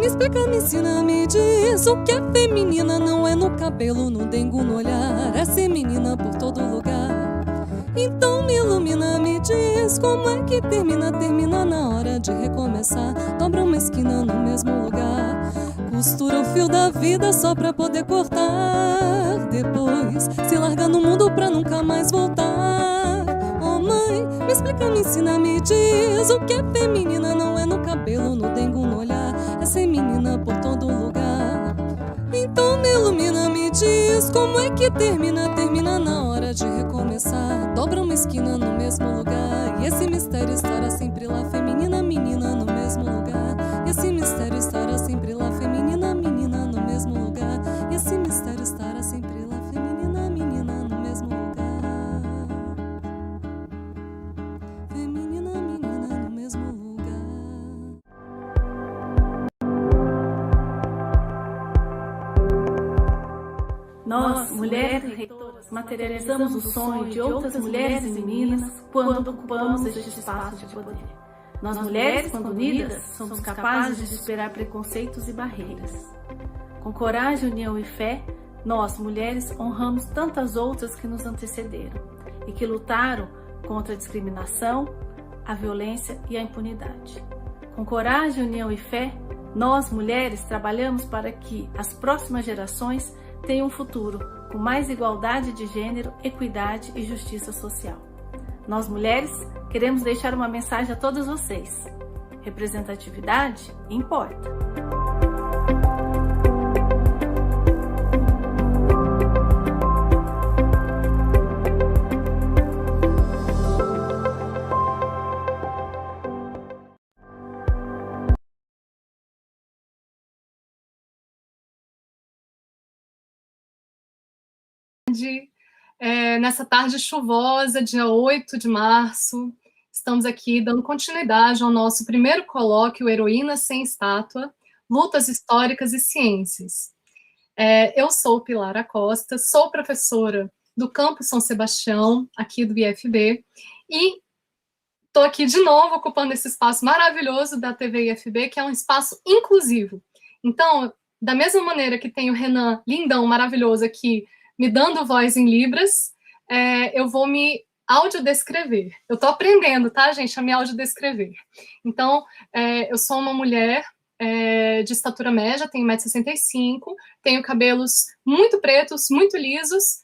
Me explica, me ensina, me diz o que é feminina. Não é no cabelo, no dengo, no olhar. É ser menina por todo lugar. Então me ilumina, me diz como é que termina. Termina na hora de recomeçar. Dobra uma esquina no mesmo lugar. Costura o fio da vida só pra poder cortar. Depois se larga no mundo pra nunca mais voltar. Oh mãe, me explica, me ensina, me diz o que é feminina. Não é no cabelo, no dengo, no olhar. É ser menina por todo lugar. Então me ilumina, me diz como é que termina. Termina na hora de recomeçar. Dobra uma esquina no mesmo lugar. E esse mistério estará sempre lá. Feminina, menina no mesmo lugar. E esse mistério estará sempre lá. Feminina, menina no mesmo lugar. E esse mistério estará sempre lá. Feminina, menina no mesmo lugar. Feminina, menina no mesmo lugar. Nós, mulheres reitoras, materializamos o sonho de outras mulheres e meninas quando ocupamos este espaço de poder. Nós, mulheres, quando unidas, somos capazes de superar preconceitos e barreiras. Com coragem, união e fé, nós, mulheres, honramos tantas outras que nos antecederam e que lutaram contra a discriminação, a violência e a impunidade. Com coragem, união e fé, nós, mulheres, trabalhamos para que as próximas gerações tenham um futuro com mais igualdade de gênero, equidade e justiça social. Nós, mulheres, queremos deixar uma mensagem a todas vocês. Representatividade importa. Nessa tarde chuvosa, dia 8 de março, estamos aqui dando continuidade ao nosso primeiro colóquio Heroínas Sem Estátua, Lutas Históricas e Ciências. Eu sou Pilar Acosta, sou professora do Campus São Sebastião, aqui do IFB, e estou aqui de novo ocupando esse espaço maravilhoso da TV IFB, que é um espaço inclusivo. Então, da mesma maneira que tem o Renan lindão, maravilhoso aqui, me dando voz em Libras, eu vou me audiodescrever. Eu estou aprendendo, tá, gente, a me audiodescrever. Então, eu sou uma mulher de estatura média, tenho 1,65 m, tenho cabelos muito pretos, muito lisos,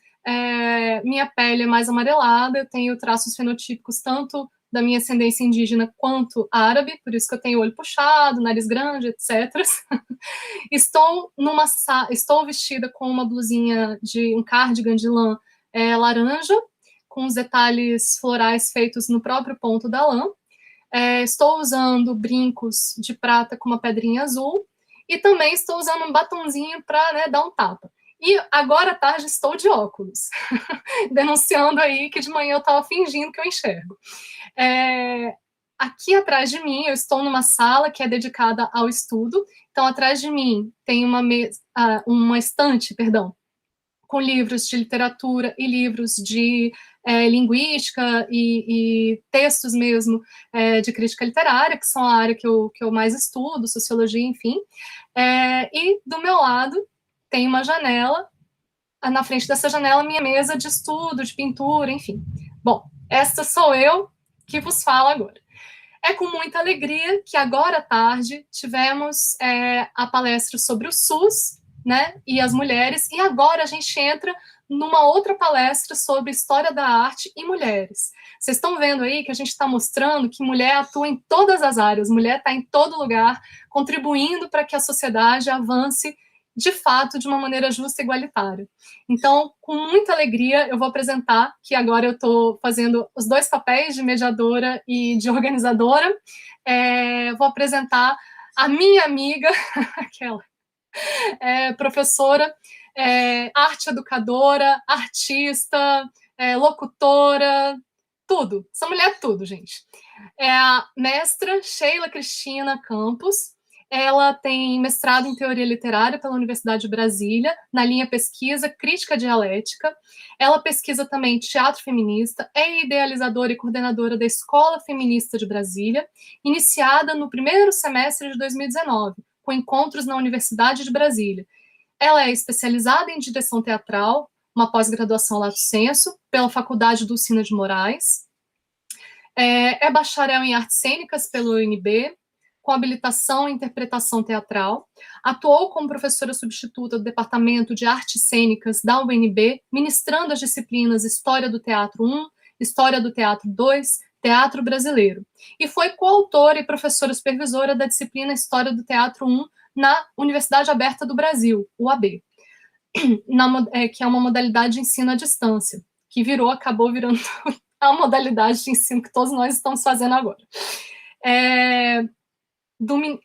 minha pele é mais amarelada, eu tenho traços fenotípicos tanto da minha ascendência indígena quanto árabe, por isso que eu tenho olho puxado, nariz grande, etc. Estou vestida com uma blusinha de um cardigan de lã laranja, com os detalhes florais feitos no próprio ponto da lã. Estou usando brincos de prata com uma pedrinha azul, e também estou usando um batonzinho para dar um tapa. E agora à tarde estou de óculos, denunciando aí que de manhã eu estava fingindo que eu enxergo. Aqui atrás de mim, eu estou numa sala que é dedicada ao estudo. Então, atrás de mim tem uma estante, com livros de literatura e livros de linguística e textos mesmo de crítica literária, que são a área que eu mais estudo, sociologia, enfim. E do meu lado tem uma janela, na frente dessa janela, minha mesa de estudo, de pintura, enfim. Bom, esta sou eu que vos falo agora. É com muita alegria que agora à tarde tivemos a palestra sobre o SUS, né, e as mulheres, e agora a gente entra numa outra palestra sobre história da arte e mulheres. Vocês estão vendo aí que a gente está mostrando que mulher atua em todas as áreas, mulher está em todo lugar, contribuindo para que a sociedade avance de fato, de uma maneira justa e igualitária. Então, com muita alegria, eu vou apresentar, que agora eu estou fazendo os dois papéis de mediadora e de organizadora, vou apresentar a minha amiga, aquela professora, arte educadora, artista, locutora, tudo. Essa mulher é tudo, gente. É a mestra Sheila Cristina Campos. Ela tem mestrado em Teoria Literária pela Universidade de Brasília, na linha pesquisa Crítica Dialética. Ela pesquisa também teatro feminista, é idealizadora e coordenadora da Escola Feminista de Brasília, iniciada no primeiro semestre de 2019, com encontros na Universidade de Brasília. Ela é especializada em direção teatral, uma pós-graduação lato sensu, pela Faculdade Dulcina de Moraes. É bacharel em artes cênicas pelo UNB, com habilitação em interpretação teatral. Atuou como professora substituta do Departamento de Artes Cênicas da UNB, ministrando as disciplinas História do Teatro 1, História do Teatro 2, Teatro Brasileiro. E foi coautora e professora supervisora da disciplina História do Teatro 1 na Universidade Aberta do Brasil, UAB, que é uma modalidade de ensino à distância, que acabou virando a modalidade de ensino que todos nós estamos fazendo agora.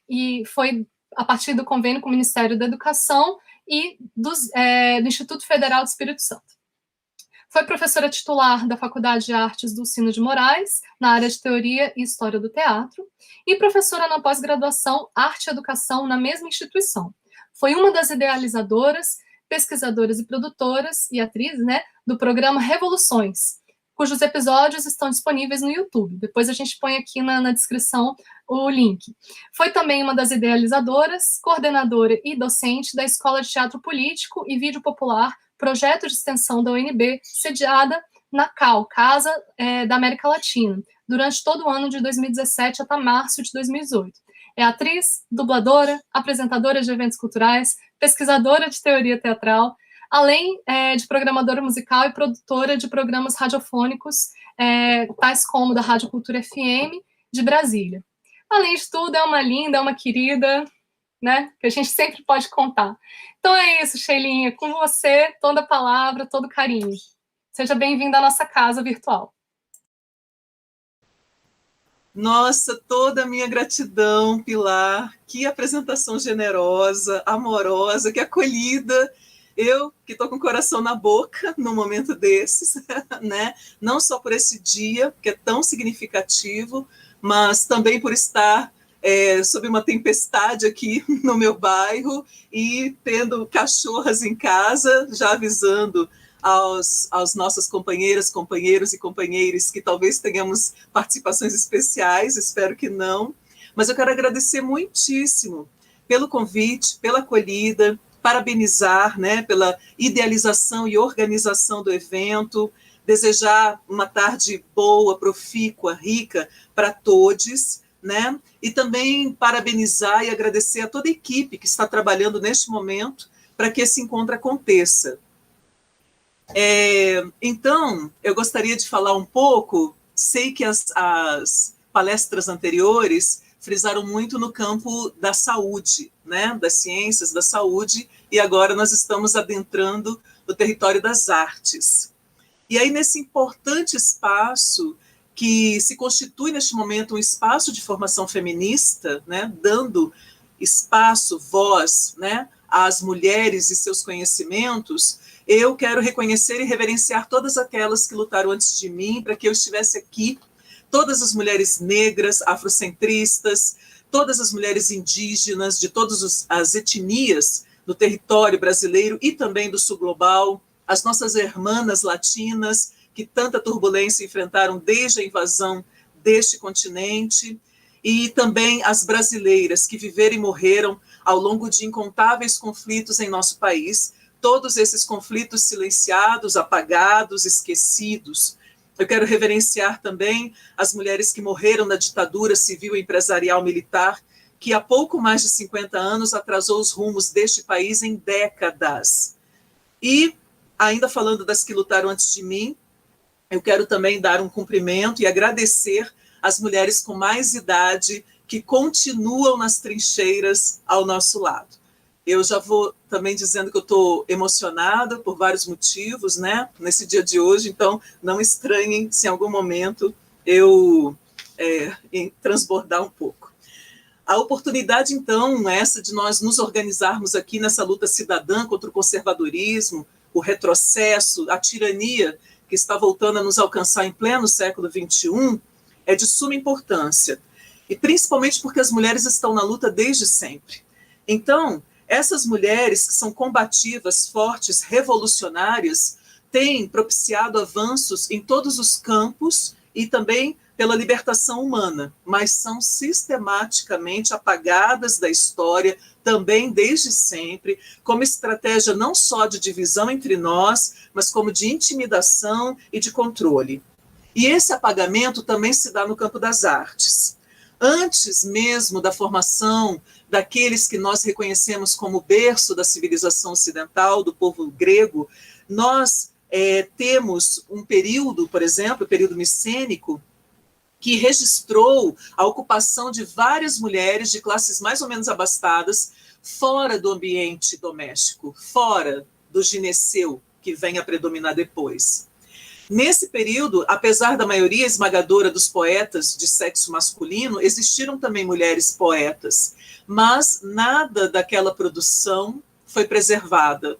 E foi a partir do convênio com o Ministério da Educação e do Instituto Federal do Espírito Santo. Foi professora titular da Faculdade de Artes Dulcina de Moraes, na área de Teoria e História do Teatro, e professora na pós-graduação Arte e Educação na mesma instituição. Foi uma das idealizadoras, pesquisadoras e produtoras e atrizes, do programa Revoluções, cujos episódios estão disponíveis no YouTube. Depois a gente põe aqui na descrição o link. Foi também uma das idealizadoras, coordenadora e docente da Escola de Teatro Político e Vídeo Popular, projeto de extensão da UNB, sediada na CAL, Casa da América Latina, durante todo o ano de 2017 até março de 2018. É atriz, dubladora, apresentadora de eventos culturais, pesquisadora de teoria teatral, além de programadora musical e produtora de programas radiofônicos, tais como da Rádio Cultura FM de Brasília. Além de tudo, é uma linda, é uma querida, que a gente sempre pode contar. Então é isso, Sheilinha, com você, toda a palavra, todo o carinho. Seja bem-vinda à nossa casa virtual. Nossa, toda a minha gratidão, Pilar, que apresentação generosa, amorosa, que acolhida. Eu, que estou com o coração na boca num momento desses, não só por esse dia, que é tão significativo, mas também por estar sob uma tempestade aqui no meu bairro e tendo cachorras em casa, já avisando aos nossas companheiras, companheiros e companheiras que talvez tenhamos participações especiais, espero que não, mas eu quero agradecer muitíssimo pelo convite, pela acolhida, parabenizar pela idealização e organização do evento, desejar uma tarde boa, profícua, rica para todos, e também parabenizar e agradecer a toda a equipe que está trabalhando neste momento para que esse encontro aconteça. Então, eu gostaria de falar um pouco, sei que as palestras anteriores frisaram muito no campo da saúde, das ciências da saúde, e agora nós estamos adentrando o território das artes. E aí, nesse importante espaço, que se constitui neste momento um espaço de formação feminista, dando espaço, voz, às mulheres e seus conhecimentos, eu quero reconhecer e reverenciar todas aquelas que lutaram antes de mim para que eu estivesse aqui, todas as mulheres negras, afrocentristas, todas as mulheres indígenas, de todas as etnias do território brasileiro e também do sul global, as nossas irmãs latinas, que tanta turbulência enfrentaram desde a invasão deste continente, e também as brasileiras que viveram e morreram ao longo de incontáveis conflitos em nosso país, todos esses conflitos silenciados, apagados, esquecidos. Eu quero reverenciar também as mulheres que morreram na ditadura civil e empresarial militar, que há pouco mais de 50 anos atrasou os rumos deste país em décadas. E, ainda falando das que lutaram antes de mim, eu quero também dar um cumprimento e agradecer às mulheres com mais idade que continuam nas trincheiras ao nosso lado. Eu já vou também dizendo que eu estou emocionada por vários motivos, nesse dia de hoje, então não estranhem se em algum momento eu transbordar um pouco. A oportunidade, então, essa de nós nos organizarmos aqui nessa luta cidadã contra o conservadorismo, o retrocesso, a tirania que está voltando a nos alcançar em pleno século XXI, é de suma importância, e principalmente porque as mulheres estão na luta desde sempre. Então, essas mulheres que são combativas, fortes, revolucionárias, têm propiciado avanços em todos os campos e também pela libertação humana, mas são sistematicamente apagadas da história, também desde sempre, como estratégia não só de divisão entre nós, mas como de intimidação e de controle. E esse apagamento também se dá no campo das artes. Antes mesmo da formação daqueles que nós reconhecemos como berço da civilização ocidental, do povo grego, nós temos um período, por exemplo, o período micênico, que registrou a ocupação de várias mulheres de classes mais ou menos abastadas fora do ambiente doméstico, fora do gineceu, que vem a predominar depois. Nesse período, apesar da maioria esmagadora dos poetas de sexo masculino, existiram também mulheres poetas, mas nada daquela produção foi preservada.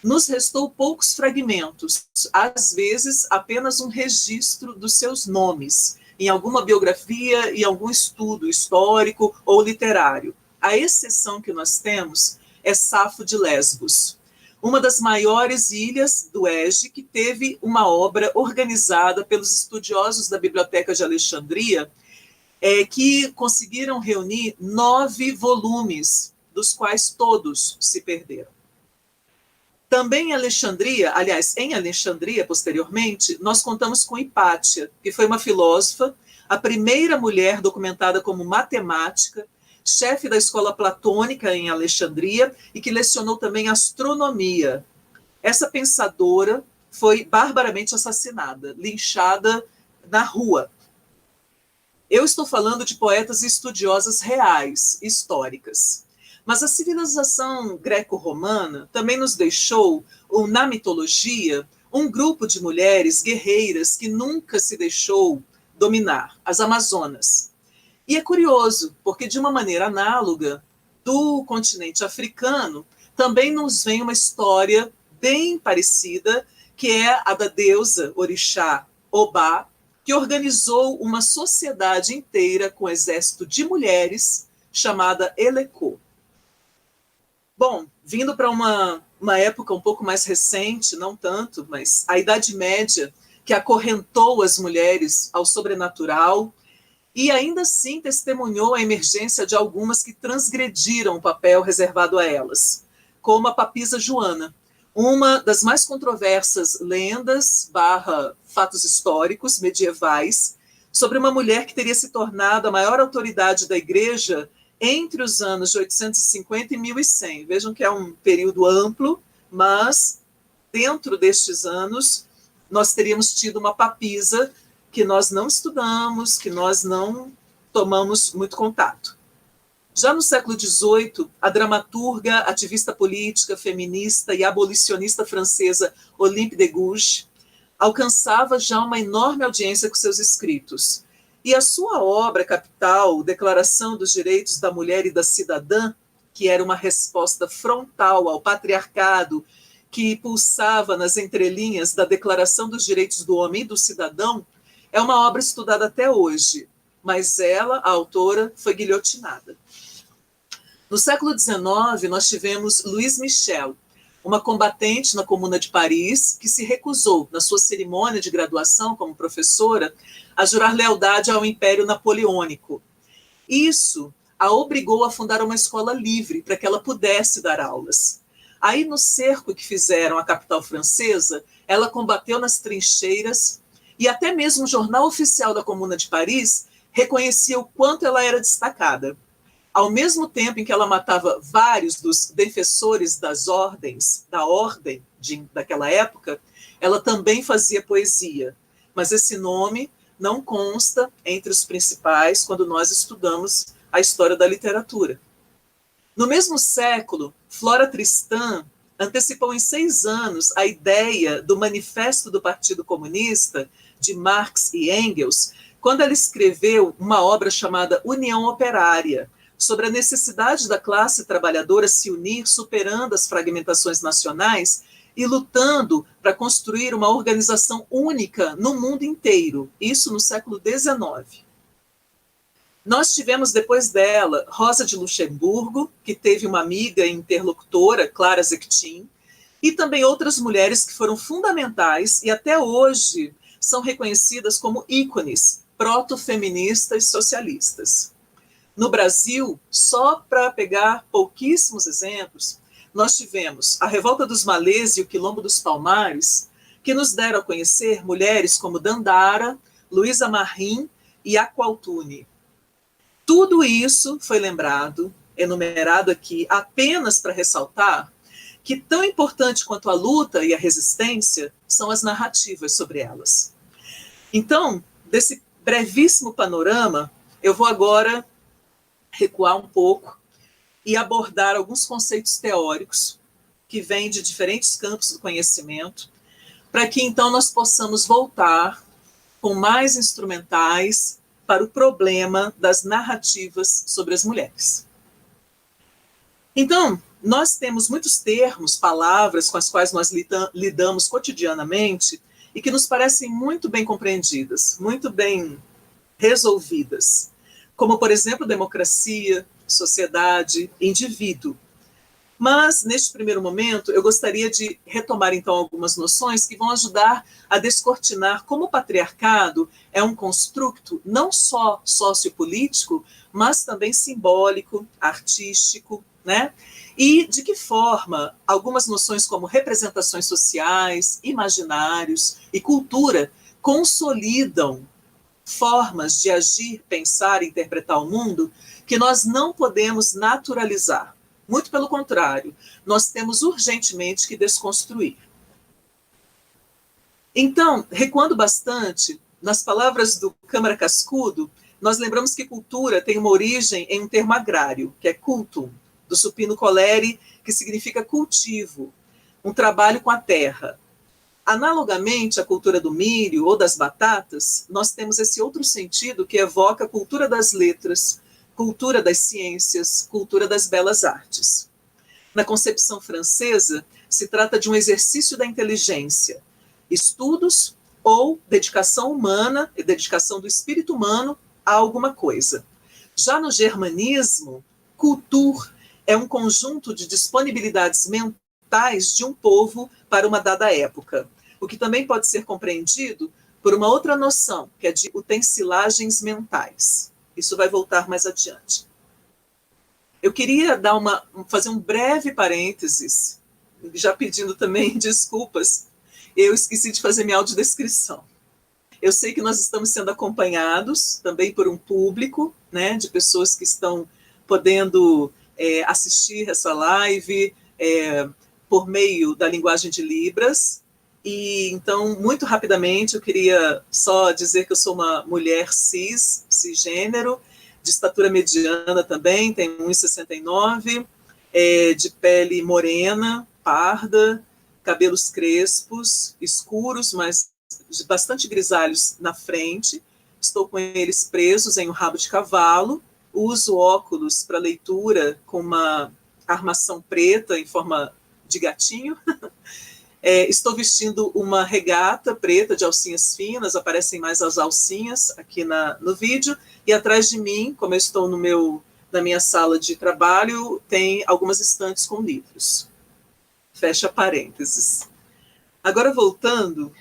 Nos restou poucos fragmentos, às vezes apenas um registro dos seus nomes, em alguma biografia e algum estudo histórico ou literário. A exceção que nós temos é Safo de Lesbos, uma das maiores ilhas do Ege, que teve uma obra organizada pelos estudiosos da Biblioteca de Alexandria, que conseguiram reunir 9 volumes, dos quais todos se perderam. Também em Alexandria, aliás, em Alexandria, posteriormente, nós contamos com Hipátia, que foi uma filósofa, a primeira mulher documentada como matemática, chefe da escola platônica em Alexandria e que lecionou também astronomia. Essa pensadora foi barbaramente assassinada, linchada na rua. Eu estou falando de poetas e estudiosas reais, históricas. Mas a civilização greco-romana também nos deixou, na mitologia, um grupo de mulheres guerreiras que nunca se deixou dominar, as Amazonas. E é curioso, porque de uma maneira análoga, do continente africano, também nos vem uma história bem parecida, que é a da deusa orixá Obá, que organizou uma sociedade inteira com um exército de mulheres, chamada Elecô. Bom, vindo para uma época um pouco mais recente, não tanto, mas a Idade Média, que acorrentou as mulheres ao sobrenatural, e ainda assim testemunhou a emergência de algumas que transgrediram o papel reservado a elas, como a Papisa Joana, uma das mais controversas lendas / fatos históricos medievais sobre uma mulher que teria se tornado a maior autoridade da Igreja entre os anos de 850 e 1100. Vejam que é um período amplo, mas dentro destes anos nós teríamos tido uma papisa que nós não estudamos, que nós não tomamos muito contato. Já no século XVIII, a dramaturga, ativista política, feminista e abolicionista francesa Olympe de Gouges alcançava já uma enorme audiência com seus escritos. E a sua obra capital, Declaração dos Direitos da Mulher e da Cidadã, que era uma resposta frontal ao patriarcado que pulsava nas entrelinhas da Declaração dos Direitos do Homem e do Cidadão, é uma obra estudada até hoje, mas ela, a autora, foi guilhotinada. No século XIX, nós tivemos Louise Michel, uma combatente na Comuna de Paris, que se recusou, na sua cerimônia de graduação como professora, a jurar lealdade ao Império Napoleônico. Isso a obrigou a fundar uma escola livre para que ela pudesse dar aulas. Aí, no cerco que fizeram à capital francesa, ela combateu nas trincheiras e até mesmo o jornal oficial da Comuna de Paris reconhecia o quanto ela era destacada. Ao mesmo tempo em que ela matava vários dos defensores das ordens, da ordem daquela época, ela também fazia poesia. Mas esse nome não consta entre os principais quando nós estudamos a história da literatura. No mesmo século, Flora Tristan antecipou em 6 anos a ideia do Manifesto do Partido Comunista, de Marx e Engels, quando ela escreveu uma obra chamada União Operária, sobre a necessidade da classe trabalhadora se unir, superando as fragmentações nacionais e lutando para construir uma organização única no mundo inteiro, isso no século XIX. Nós tivemos depois dela Rosa de Luxemburgo, que teve uma amiga e interlocutora, Clara Zetkin, e também outras mulheres que foram fundamentais e até hoje são reconhecidas como ícones protofeministas socialistas. No Brasil, só para pegar pouquíssimos exemplos, nós tivemos a Revolta dos Malês e o Quilombo dos Palmares, que nos deram a conhecer mulheres como Dandara, Luísa Marim e Aqualtune. Tudo isso foi lembrado, enumerado aqui, apenas para ressaltar que tão importante quanto a luta e a resistência são as narrativas sobre elas. Então, desse brevíssimo panorama, eu vou agora recuar um pouco e abordar alguns conceitos teóricos que vêm de diferentes campos do conhecimento, para que então nós possamos voltar com mais instrumentais para o problema das narrativas sobre as mulheres. Então, nós temos muitos termos, palavras com as quais nós lidamos cotidianamente e que nos parecem muito bem compreendidas, muito bem resolvidas, como, por exemplo, democracia, sociedade, indivíduo. Mas, neste primeiro momento, eu gostaria de retomar, então, algumas noções que vão ajudar a descortinar como o patriarcado é um construto não só sociopolítico, mas também simbólico, artístico, né? E de que forma algumas noções como representações sociais, imaginários e cultura consolidam formas de agir, pensar e interpretar o mundo que nós não podemos naturalizar. Muito pelo contrário, nós temos urgentemente que desconstruir. Então, recuando bastante, nas palavras do Câmara Cascudo, nós lembramos que cultura tem uma origem em um termo agrário, que é cultum, do supino colere, que significa cultivo, um trabalho com a terra. Analogamente à cultura do milho ou das batatas, nós temos esse outro sentido que evoca a cultura das letras, cultura das ciências, cultura das belas artes. Na concepção francesa, se trata de um exercício da inteligência, estudos ou dedicação humana e dedicação do espírito humano a alguma coisa. Já no germanismo, culture é um conjunto de disponibilidades mentais de um povo para uma dada época, o que também pode ser compreendido por uma outra noção, que é de utensilagens mentais. Isso vai voltar mais adiante. Eu queria fazer um breve parênteses, já pedindo também desculpas, eu esqueci de fazer minha audiodescrição. Eu sei que nós estamos sendo acompanhados também por um público, né, de pessoas que estão podendo assistir essa live por meio da linguagem de Libras. E então, muito rapidamente, eu queria só dizer que eu sou uma mulher cisgênero, de estatura mediana também, tenho 1,69, de pele morena, parda, cabelos crespos, escuros, mas bastante grisalhos na frente, estou com eles presos em um rabo de cavalo, uso óculos para leitura com uma armação preta em forma de gatinho, estou vestindo uma regata preta de alcinhas finas, aparecem mais as alcinhas aqui no vídeo, e atrás de mim, como eu estou na minha sala de trabalho, tem algumas estantes com livros. Fecha parênteses. Agora, voltando,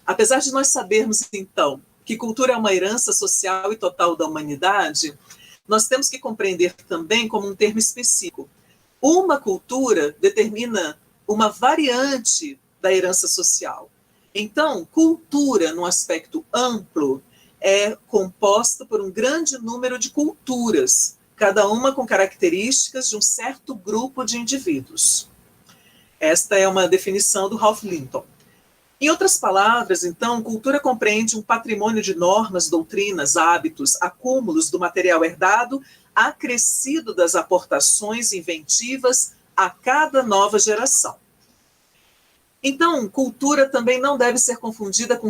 apesar de nós sabermos, então, que cultura é uma herança social e total da humanidade, nós temos que compreender também como um termo específico. Uma cultura determina uma variante da herança social. Então, cultura, num aspecto amplo, é composta por um grande número de culturas, cada uma com características de um certo grupo de indivíduos. Esta é uma definição do Ralph Linton. Em outras palavras, então, cultura compreende um patrimônio de normas, doutrinas, hábitos, acúmulos do material herdado, acrescido das aportações inventivas a cada nova geração. Então, cultura também não deve ser confundida com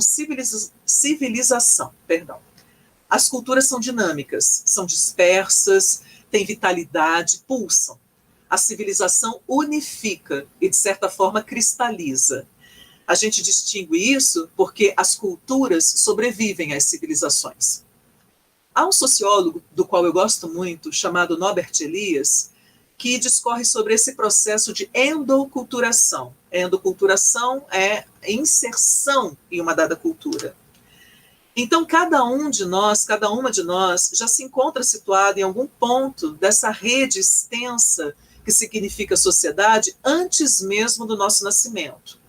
civilização. As culturas são dinâmicas, são dispersas, têm vitalidade, pulsam. A civilização unifica e, de certa forma, cristaliza. A gente distingue isso porque as culturas sobrevivem às civilizações. Há um sociólogo do qual eu gosto muito, chamado Norbert Elias, que discorre sobre esse processo de endoculturação. Endoculturação é inserção em uma dada cultura. Então, cada um de nós, cada uma de nós, já se encontra situado em algum ponto dessa rede extensa que significa sociedade antes mesmo do nosso nascimento.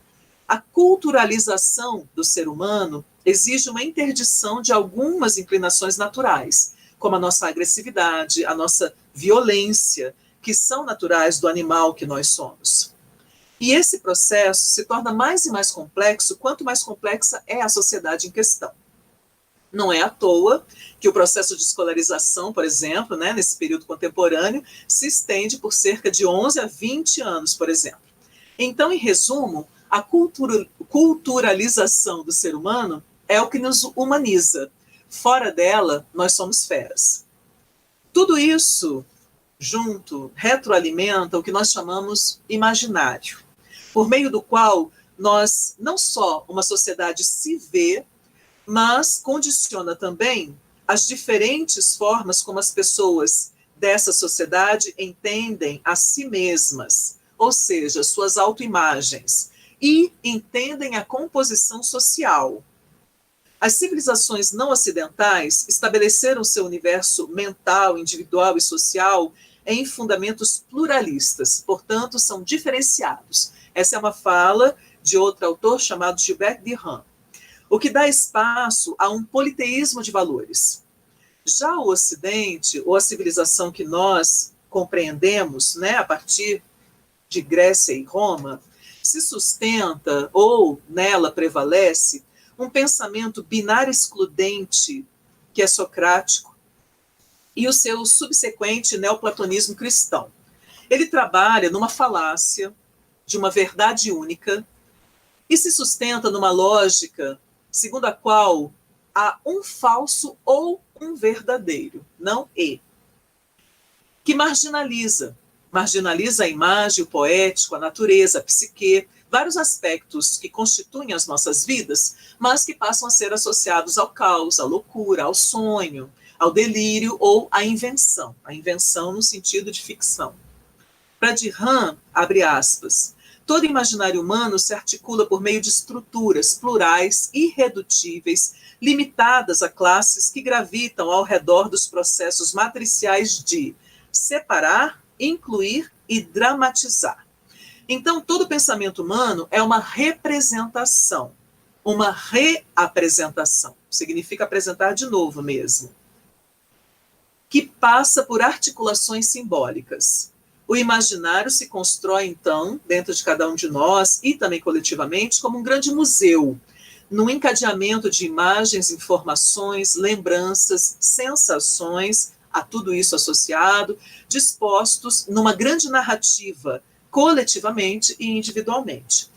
A culturalização do ser humano exige uma interdição de algumas inclinações naturais, como a nossa agressividade, a nossa violência, que são naturais do animal que nós somos. E esse processo se torna mais e mais complexo quanto mais complexa é a sociedade em questão. Não é à toa que o processo de escolarização, por exemplo, né, nesse período contemporâneo, se estende por cerca de 11 a 20 anos, por exemplo. Então, em resumo, a culturalização do ser humano é o que nos humaniza. Fora dela, nós somos feras. Tudo isso junto retroalimenta o que nós chamamos imaginário, por meio do qual nós, não só uma sociedade se vê, mas condiciona também as diferentes formas como as pessoas dessa sociedade entendem a si mesmas, ou seja, suas autoimagens, e entendem a composição social. As civilizações não ocidentais estabeleceram seu universo mental, individual e social em fundamentos pluralistas, portanto, são diferenciados. Essa é uma fala de outro autor chamado Gilbert Durand, o que dá espaço a um politeísmo de valores. Já o Ocidente, ou a civilização que nós compreendemos, né, a partir de Grécia e Roma, se sustenta, ou nela prevalece, um pensamento binário excludente, que é socrático, e o seu subsequente neoplatonismo cristão. Ele trabalha numa falácia de uma verdade única e se sustenta numa lógica segundo a qual há um falso ou um verdadeiro, não e, que marginaliza a imagem, o poético, a natureza, a psique, vários aspectos que constituem as nossas vidas, mas que passam a ser associados ao caos, à loucura, ao sonho, ao delírio ou à invenção no sentido de ficção. Para Durand, abre aspas, todo imaginário humano se articula por meio de estruturas plurais, irredutíveis, limitadas a classes que gravitam ao redor dos processos matriciais de separar, incluir e dramatizar. Então, todo pensamento humano é uma representação, uma reapresentação, significa apresentar de novo mesmo, que passa por articulações simbólicas. O imaginário se constrói, então, dentro de cada um de nós e também coletivamente, como um grande museu, num encadeamento de imagens, informações, lembranças, sensações, a tudo isso associado, dispostos numa grande narrativa, coletivamente e individualmente.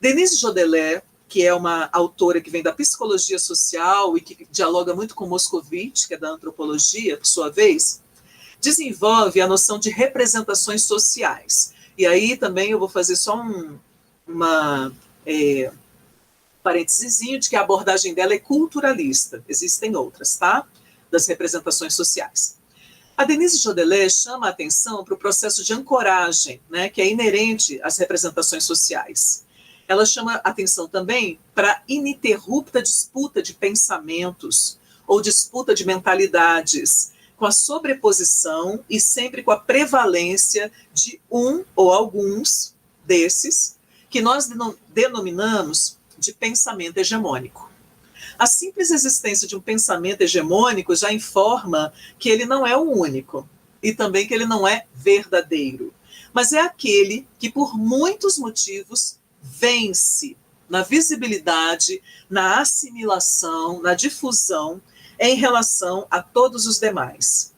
Denise Jodelet, que é uma autora que vem da psicologia social e que dialoga muito com Moscovitch, que é da antropologia, por sua vez, desenvolve a noção de representações sociais. E aí também eu vou fazer só uma parêntesezinho de que a abordagem dela é culturalista. Existem outras, tá? Das representações sociais. A Denise Jodelet chama a atenção para o processo de ancoragem, né, que é inerente às representações sociais. Ela chama a atenção também para a ininterrupta disputa de pensamentos ou disputa de mentalidades, com a sobreposição e sempre com a prevalência de um ou alguns desses, que nós denominamos de pensamento hegemônico. A simples existência de um pensamento hegemônico já informa que ele não é o único e também que ele não é verdadeiro, mas é aquele que, por muitos motivos, vence na visibilidade, na assimilação, na difusão em relação a todos os demais.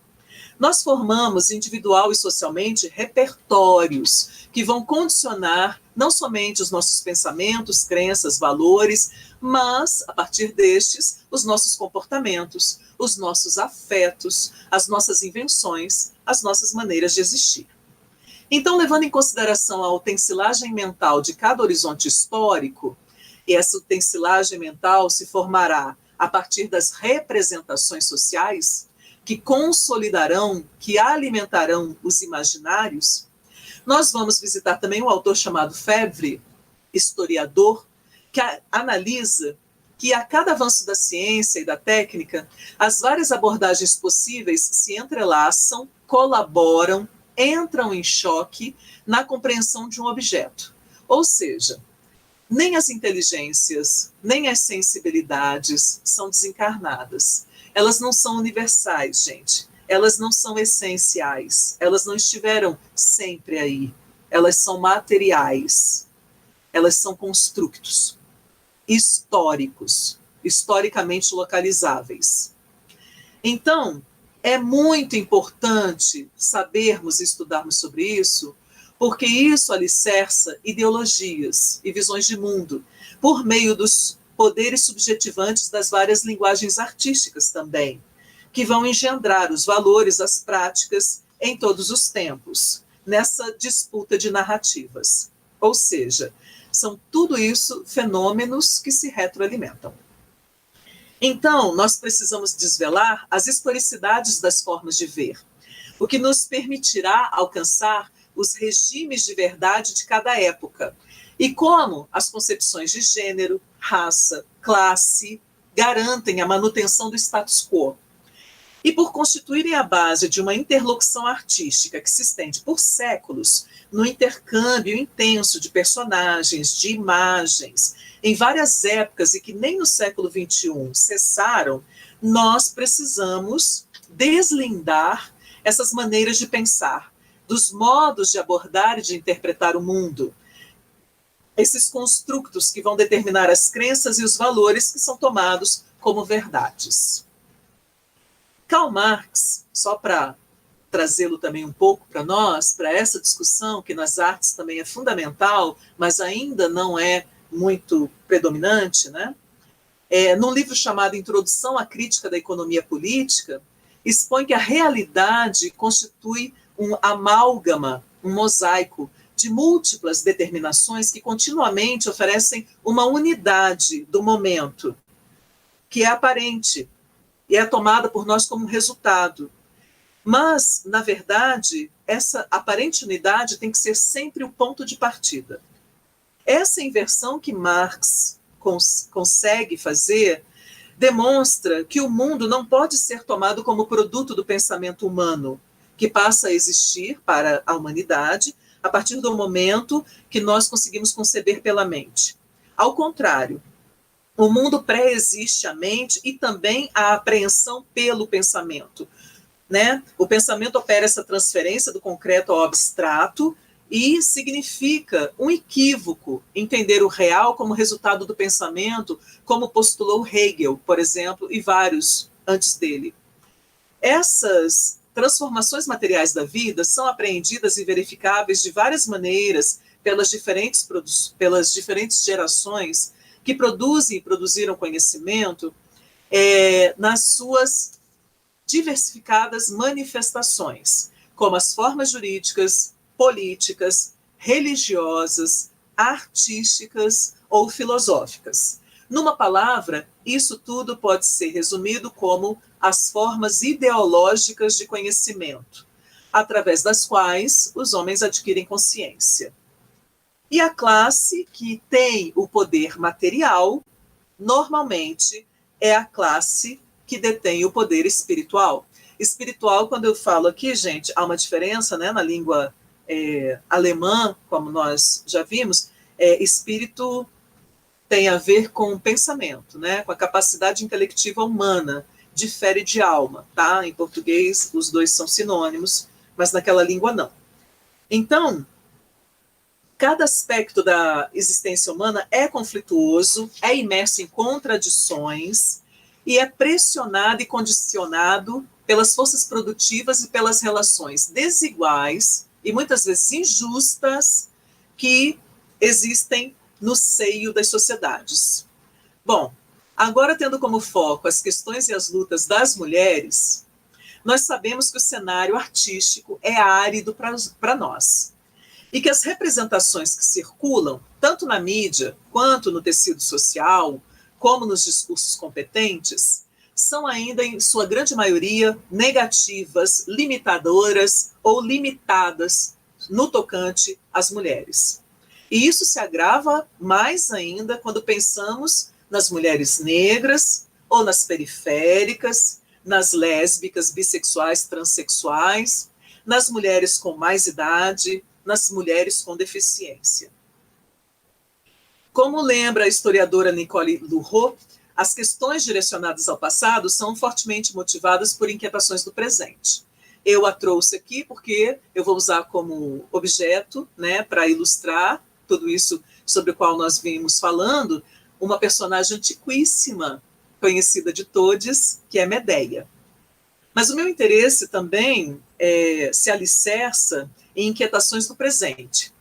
Nós formamos individual e socialmente repertórios que vão condicionar não somente os nossos pensamentos, crenças, valores, mas, a partir destes, os nossos comportamentos, os nossos afetos, as nossas invenções, as nossas maneiras de existir. Então, levando em consideração a utensilagem mental de cada horizonte histórico, e essa utensilagem mental se formará a partir das representações sociais, que consolidarão, que alimentarão os imaginários, nós vamos visitar também um autor chamado Febvre, historiador, que analisa que a cada avanço da ciência e da técnica, as várias abordagens possíveis se entrelaçam, colaboram, entram em choque na compreensão de um objeto. Ou seja, nem as inteligências, nem as sensibilidades são desencarnadas. Elas não são universais, gente. Elas não são essenciais. Elas não estiveram sempre aí. Elas são materiais. Elas são construtos históricos, historicamente localizáveis. Então, é muito importante sabermos e estudarmos sobre isso, porque isso alicerça ideologias e visões de mundo, por meio dos poderes subjetivantes das várias linguagens artísticas também, que vão engendrar os valores, as práticas em todos os tempos, nessa disputa de narrativas. Ou seja, são tudo isso fenômenos que se retroalimentam. Então, nós precisamos desvelar as historicidades das formas de ver, o que nos permitirá alcançar os regimes de verdade de cada época e como as concepções de gênero, raça, classe garantem a manutenção do status quo. E por constituírem a base de uma interlocução artística que se estende por séculos no intercâmbio intenso de personagens, de imagens, em várias épocas e que nem no século XXI cessaram, nós precisamos deslindar essas maneiras de pensar, dos modos de abordar e de interpretar o mundo, esses construtos que vão determinar as crenças e os valores que são tomados como verdades. Karl Marx, só para trazê-lo também um pouco para nós, para essa discussão que nas artes também é fundamental, mas ainda não é muito predominante, né? Num livro chamado Introdução à Crítica da Economia Política, expõe que a realidade constitui um amálgama, um mosaico de múltiplas determinações que continuamente oferecem uma unidade do momento, que é aparente e é tomada por nós como resultado. Mas, na verdade, essa aparente unidade tem que ser sempre o ponto de partida. Essa inversão que Marx consegue fazer demonstra que o mundo não pode ser tomado como produto do pensamento humano, que passa a existir para a humanidade a partir do momento que nós conseguimos conceber pela mente. Ao contrário, o mundo pré-existe a mente e também a apreensão pelo pensamento, né? O pensamento opera essa transferência do concreto ao abstrato e significa um equívoco entender o real como resultado do pensamento, como postulou Hegel, por exemplo, e vários antes dele. Essas transformações materiais da vida são apreendidas e verificáveis de várias maneiras pelas diferentes gerações que produzem e produziram conhecimento nas suas diversificadas manifestações, como as formas jurídicas, políticas, religiosas, artísticas ou filosóficas. Numa palavra, isso tudo pode ser resumido como as formas ideológicas de conhecimento, através das quais os homens adquirem consciência. E a classe que tem o poder material, normalmente, é a classe que detém o poder espiritual. Espiritual, quando eu falo aqui, gente, há uma diferença, né, na língua alemã, como nós já vimos, espírito tem a ver com o pensamento, né, com a capacidade intelectiva humana, difere de alma, tá? Em português, os dois são sinônimos, mas naquela língua não. Então, cada aspecto da existência humana é conflituoso, é imerso em contradições e é pressionado e condicionado pelas forças produtivas e pelas relações desiguais e muitas vezes injustas que existem no seio das sociedades. Bom, agora tendo como foco as questões e as lutas das mulheres, nós sabemos que o cenário artístico é árido para nós e que as representações que circulam, tanto na mídia quanto no tecido social, como nos discursos competentes, são ainda, em sua grande maioria, negativas, limitadoras ou limitadas no tocante às mulheres. E isso se agrava mais ainda quando pensamos nas mulheres negras ou nas periféricas, nas lésbicas, bissexuais, transexuais, nas mulheres com mais idade, nas mulheres com deficiência. Como lembra a historiadora Nicole Lureau, as questões direcionadas ao passado são fortemente motivadas por inquietações do presente. Eu a trouxe aqui porque eu vou usar como objeto, né, para ilustrar tudo isso sobre o qual nós vimos falando, uma personagem antiquíssima, conhecida de todos, que é Medeia. Mas o meu interesse também se alicerça em inquietações do presente.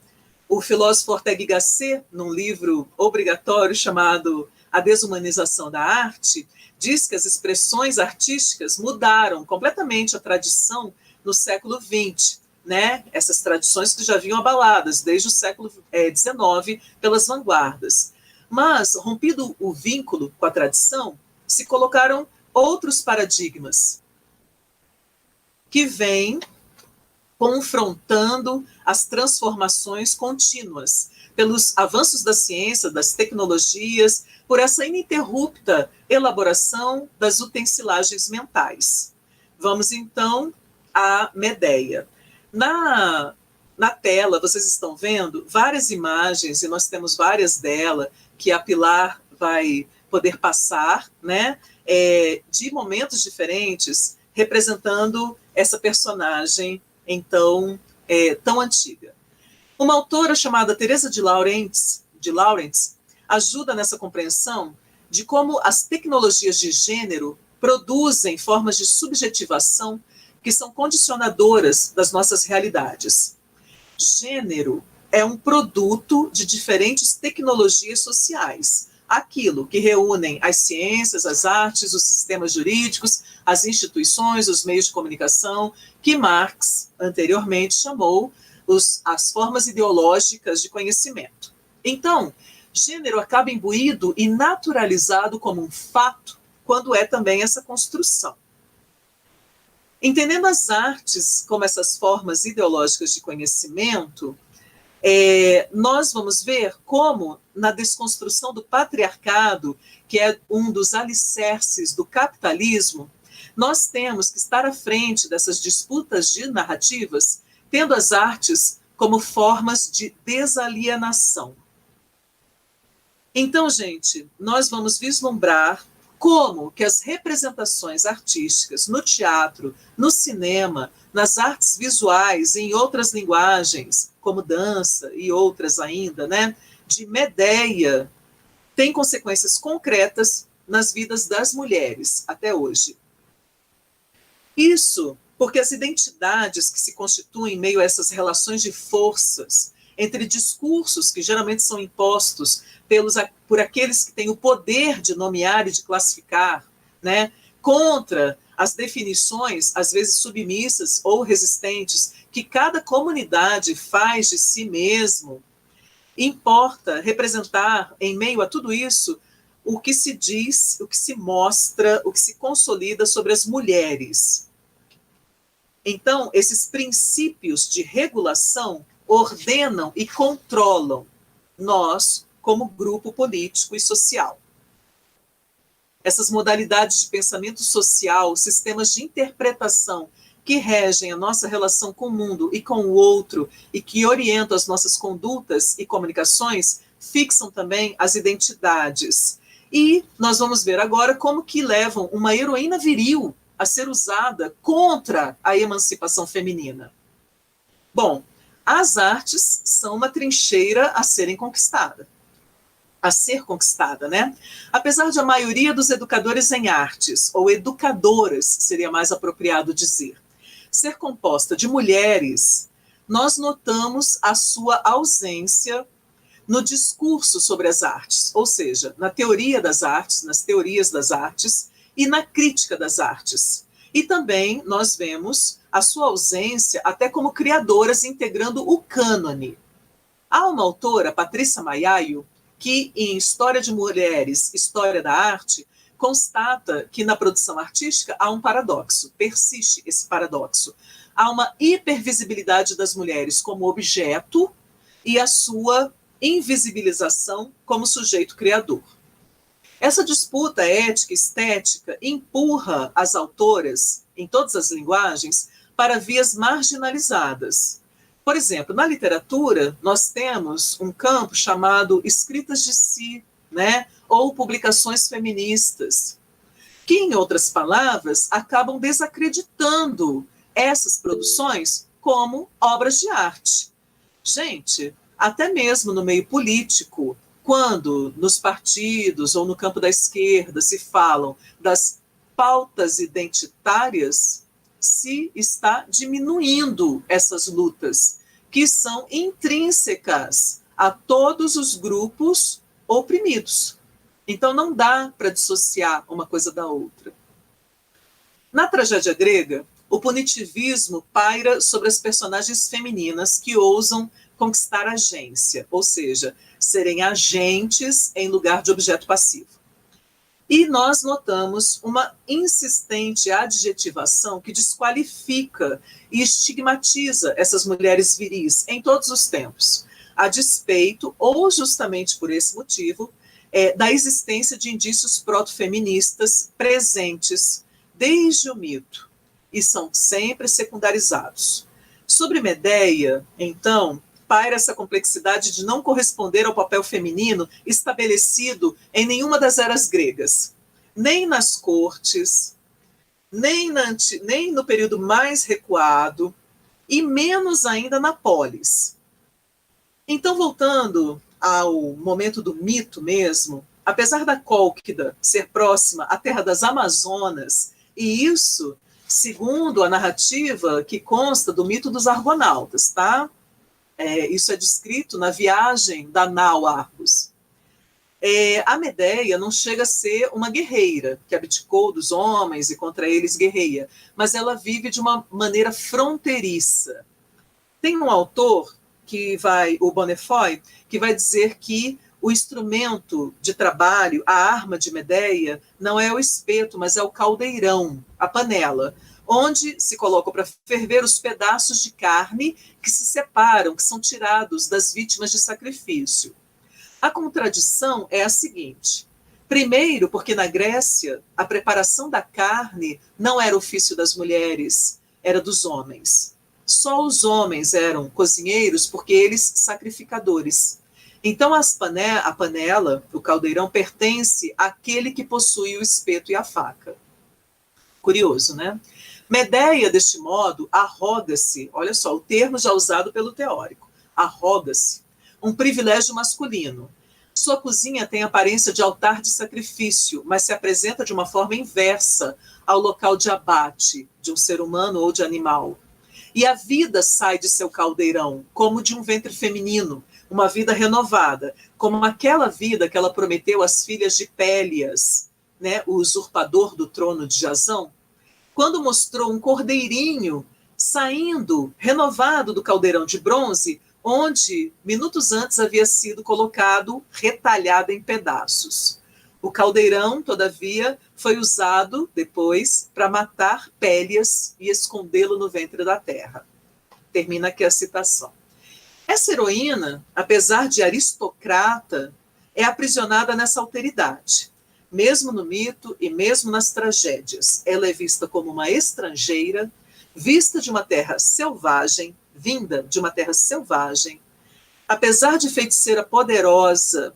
O filósofo Ortega y Gasset, num livro obrigatório chamado A Desumanização da Arte, diz que as expressões artísticas mudaram completamente a tradição no século XX, né? Essas tradições que já vinham abaladas desde o século XIX pelas vanguardas. Mas, rompido o vínculo com a tradição, se colocaram outros paradigmas que vêm confrontando as transformações contínuas, pelos avanços da ciência, das tecnologias, por essa ininterrupta elaboração das utensilagens mentais. Vamos, então, à Medeia. Na tela, vocês estão vendo várias imagens, e nós temos várias delas, que a Pilar vai poder passar, né, de momentos diferentes, representando essa personagem, então, tão antiga. Uma autora chamada Teresa de Laurentiis ajuda nessa compreensão de como as tecnologias de gênero produzem formas de subjetivação que são condicionadoras das nossas realidades. Gênero é um produto de diferentes tecnologias sociais, aquilo que reúnem as ciências, as artes, os sistemas jurídicos, as instituições, os meios de comunicação, que Marx anteriormente chamou as formas ideológicas de conhecimento. Então, gênero acaba imbuído e naturalizado como um fato, quando é também essa construção. Entendendo as artes como essas formas ideológicas de conhecimento, nós vamos ver como, na desconstrução do patriarcado, que é um dos alicerces do capitalismo, nós temos que estar à frente dessas disputas de narrativas, tendo as artes como formas de desalienação. Então, gente, nós vamos vislumbrar como que as representações artísticas no teatro, no cinema, nas artes visuais, em outras linguagens, como dança e outras ainda, né, de Medeia, tem consequências concretas nas vidas das mulheres até hoje. Isso porque as identidades que se constituem em meio a essas relações de forças entre discursos que geralmente são impostos por aqueles que têm o poder de nomear e de classificar, né, contra as definições, às vezes submissas ou resistentes, que cada comunidade faz de si mesmo, importa representar, em meio a tudo isso, o que se diz, o que se mostra, o que se consolida sobre as mulheres. Então, esses princípios de regulação ordenam e controlam nós, como grupo político e social. Essas modalidades de pensamento social, sistemas de interpretação que regem a nossa relação com o mundo e com o outro e que orientam as nossas condutas e comunicações, fixam também as identidades. E nós vamos ver agora como que levam uma heroína viril a ser usada contra a emancipação feminina. Bom, as artes são uma trincheira a ser conquistada, né? Apesar de a maioria dos educadores em artes, ou educadoras, seria mais apropriado dizer, ser composta de mulheres, nós notamos a sua ausência no discurso sobre as artes, ou seja, na teoria das artes, nas teorias das artes e na crítica das artes. E também nós vemos a sua ausência até como criadoras integrando o cânone. Há uma autora, Patrícia Maiaio, que em História de Mulheres, História da Arte, constata que na produção artística há um paradoxo, persiste esse paradoxo. Há uma hipervisibilidade das mulheres como objeto e a sua invisibilização como sujeito criador. Essa disputa ética e estética empurra as autoras, em todas as linguagens, para vias marginalizadas. Por exemplo, na literatura, nós temos um campo chamado escritas de si, né? Ou publicações feministas, que, em outras palavras, acabam desacreditando essas produções como obras de arte. Gente, até mesmo no meio político, quando nos partidos ou no campo da esquerda se falam das pautas identitárias, se está diminuindo essas lutas, que são intrínsecas a todos os grupos oprimidos. Então, não dá para dissociar uma coisa da outra. Na tragédia grega, o punitivismo paira sobre as personagens femininas que ousam conquistar agência, ou seja, serem agentes em lugar de objeto passivo. E nós notamos uma insistente adjetivação que desqualifica e estigmatiza essas mulheres viris em todos os tempos, a despeito, ou justamente por esse motivo, da existência de indícios proto-feministas presentes desde o mito, e são sempre secundarizados. Sobre Medeia, então, paira essa complexidade de não corresponder ao papel feminino estabelecido em nenhuma das eras gregas, nem nas cortes, nem no período mais recuado, e menos ainda na polis. Então, voltando ao momento do mito mesmo, apesar da Cólquida ser próxima à terra das Amazonas, e isso, segundo a narrativa que consta do mito dos Argonautas, tá? Isso é descrito na viagem da nau Argos. A Medeia não chega a ser uma guerreira, que abdicou dos homens e contra eles guerreia, mas ela vive de uma maneira fronteiriça. Tem um autor, o Bonnefoy, que vai dizer que o instrumento de trabalho, a arma de Medeia, não é o espeto, mas é o caldeirão, a panela, onde se colocam para ferver os pedaços de carne que se separam, que são tirados das vítimas de sacrifício. A contradição é a seguinte: primeiro, porque na Grécia a preparação da carne não era ofício das mulheres, era dos homens. Só os homens eram cozinheiros porque eles sacrificadores. Então a panela, o caldeirão, pertence àquele que possui o espeto e a faca. Curioso, né? Medeia, deste modo, arroga-se, olha só, o termo já usado pelo teórico, arroga-se, um privilégio masculino. Sua cozinha tem aparência de altar de sacrifício, mas se apresenta de uma forma inversa ao local de abate de um ser humano ou de animal. E a vida sai de seu caldeirão, como de um ventre feminino, uma vida renovada, como aquela vida que ela prometeu às filhas de Pélias, né, o usurpador do trono de Jasão, quando mostrou um cordeirinho saindo, renovado do caldeirão de bronze, onde, minutos antes, havia sido colocado, retalhado em pedaços. O caldeirão, todavia, foi usado depois para matar Pélias e escondê-lo no ventre da terra. Termina aqui a citação. Essa heroína, apesar de aristocrata, é aprisionada nessa alteridade. Mesmo no mito e mesmo nas tragédias, ela é vista como uma estrangeira, vista de uma terra selvagem, vinda de uma terra selvagem. Apesar de feiticeira poderosa,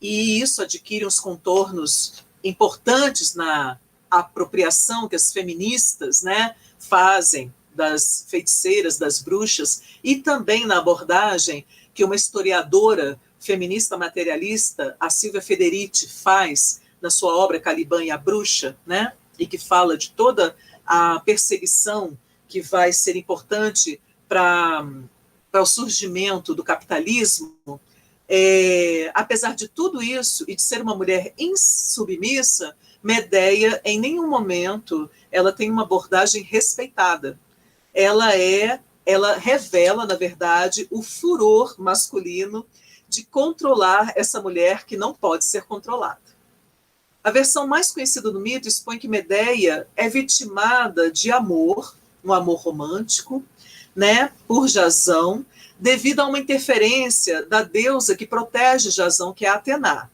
e isso adquire uns contornos importantes na apropriação que as feministas, né, fazem das feiticeiras, das bruxas, e também na abordagem que uma historiadora feminista materialista, a Silvia Federici, faz na sua obra Caliban e a Bruxa, né? E que fala de toda a perseguição que vai ser importante para o surgimento do capitalismo. Apesar de tudo isso e de ser uma mulher insubmissa, Medeia, em nenhum momento, ela tem uma abordagem respeitada. Ela revela, na verdade, o furor masculino de controlar essa mulher que não pode ser controlada. A versão mais conhecida do mito expõe que Medeia é vitimada de amor, um amor romântico, né, por Jasão, devido a uma interferência da deusa que protege Jasão, que é Atena.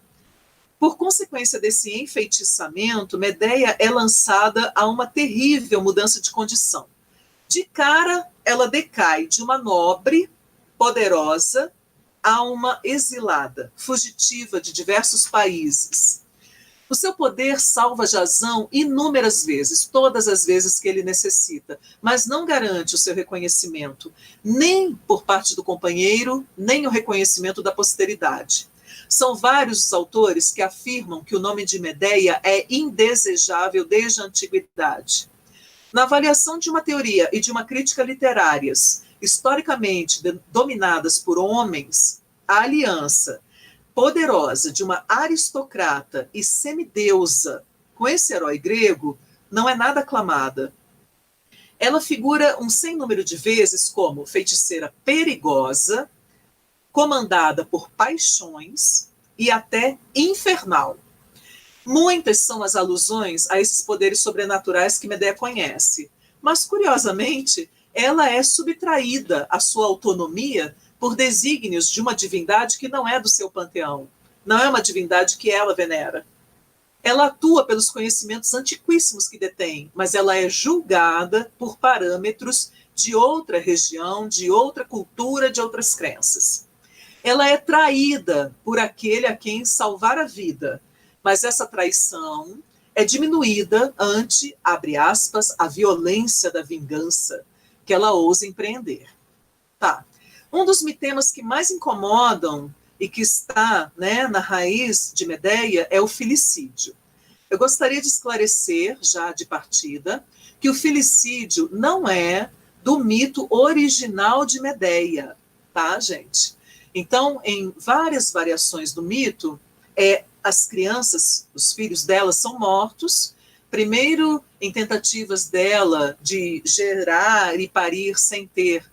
Por consequência desse enfeitiçamento, Medeia é lançada a uma terrível mudança de condição. De cara, ela decai de uma nobre, poderosa, a uma exilada, fugitiva de diversos países. O seu poder salva Jazão inúmeras vezes, todas as vezes que ele necessita, mas não garante o seu reconhecimento, nem por parte do companheiro, nem o reconhecimento da posteridade. São vários os autores que afirmam que o nome de Medeia é indesejável desde a antiguidade. Na avaliação de uma teoria e de uma crítica literárias, historicamente dominadas por homens, a aliança poderosa de uma aristocrata e semideusa com esse herói grego não é nada aclamada. Ela figura um sem número de vezes como feiticeira perigosa, comandada por paixões e até infernal. Muitas são as alusões a esses poderes sobrenaturais que Medeia conhece, mas, curiosamente, ela é subtraída à sua autonomia por desígnios de uma divindade que não é do seu panteão, não é uma divindade que ela venera. Ela atua pelos conhecimentos antiquíssimos que detém, mas ela é julgada por parâmetros de outra região, de outra cultura, de outras crenças. Ela é traída por aquele a quem salvar a vida, mas essa traição é diminuída ante, abre aspas, a violência da vingança que ela ousa empreender. Tá. Um dos temas que mais incomodam e que está, né, na raiz de Medeia é o filicídio. Eu gostaria de esclarecer, já de partida, que o filicídio não é do mito original de Medeia, tá, gente? Então, em várias variações do mito, as crianças, os filhos dela são mortos, primeiro em tentativas dela de gerar e parir sem ter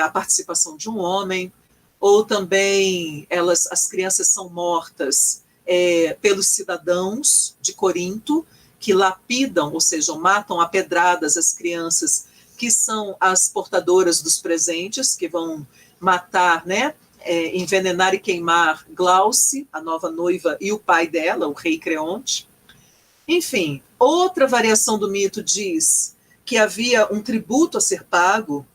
a participação de um homem, ou também as crianças são mortas pelos cidadãos de Corinto, que lapidam, ou seja, matam a pedradas as crianças que são as portadoras dos presentes, que vão matar, né, envenenar e queimar Glauce, a nova noiva, e o pai dela, o rei Creonte. Enfim, outra variação do mito diz que havia um tributo a ser pago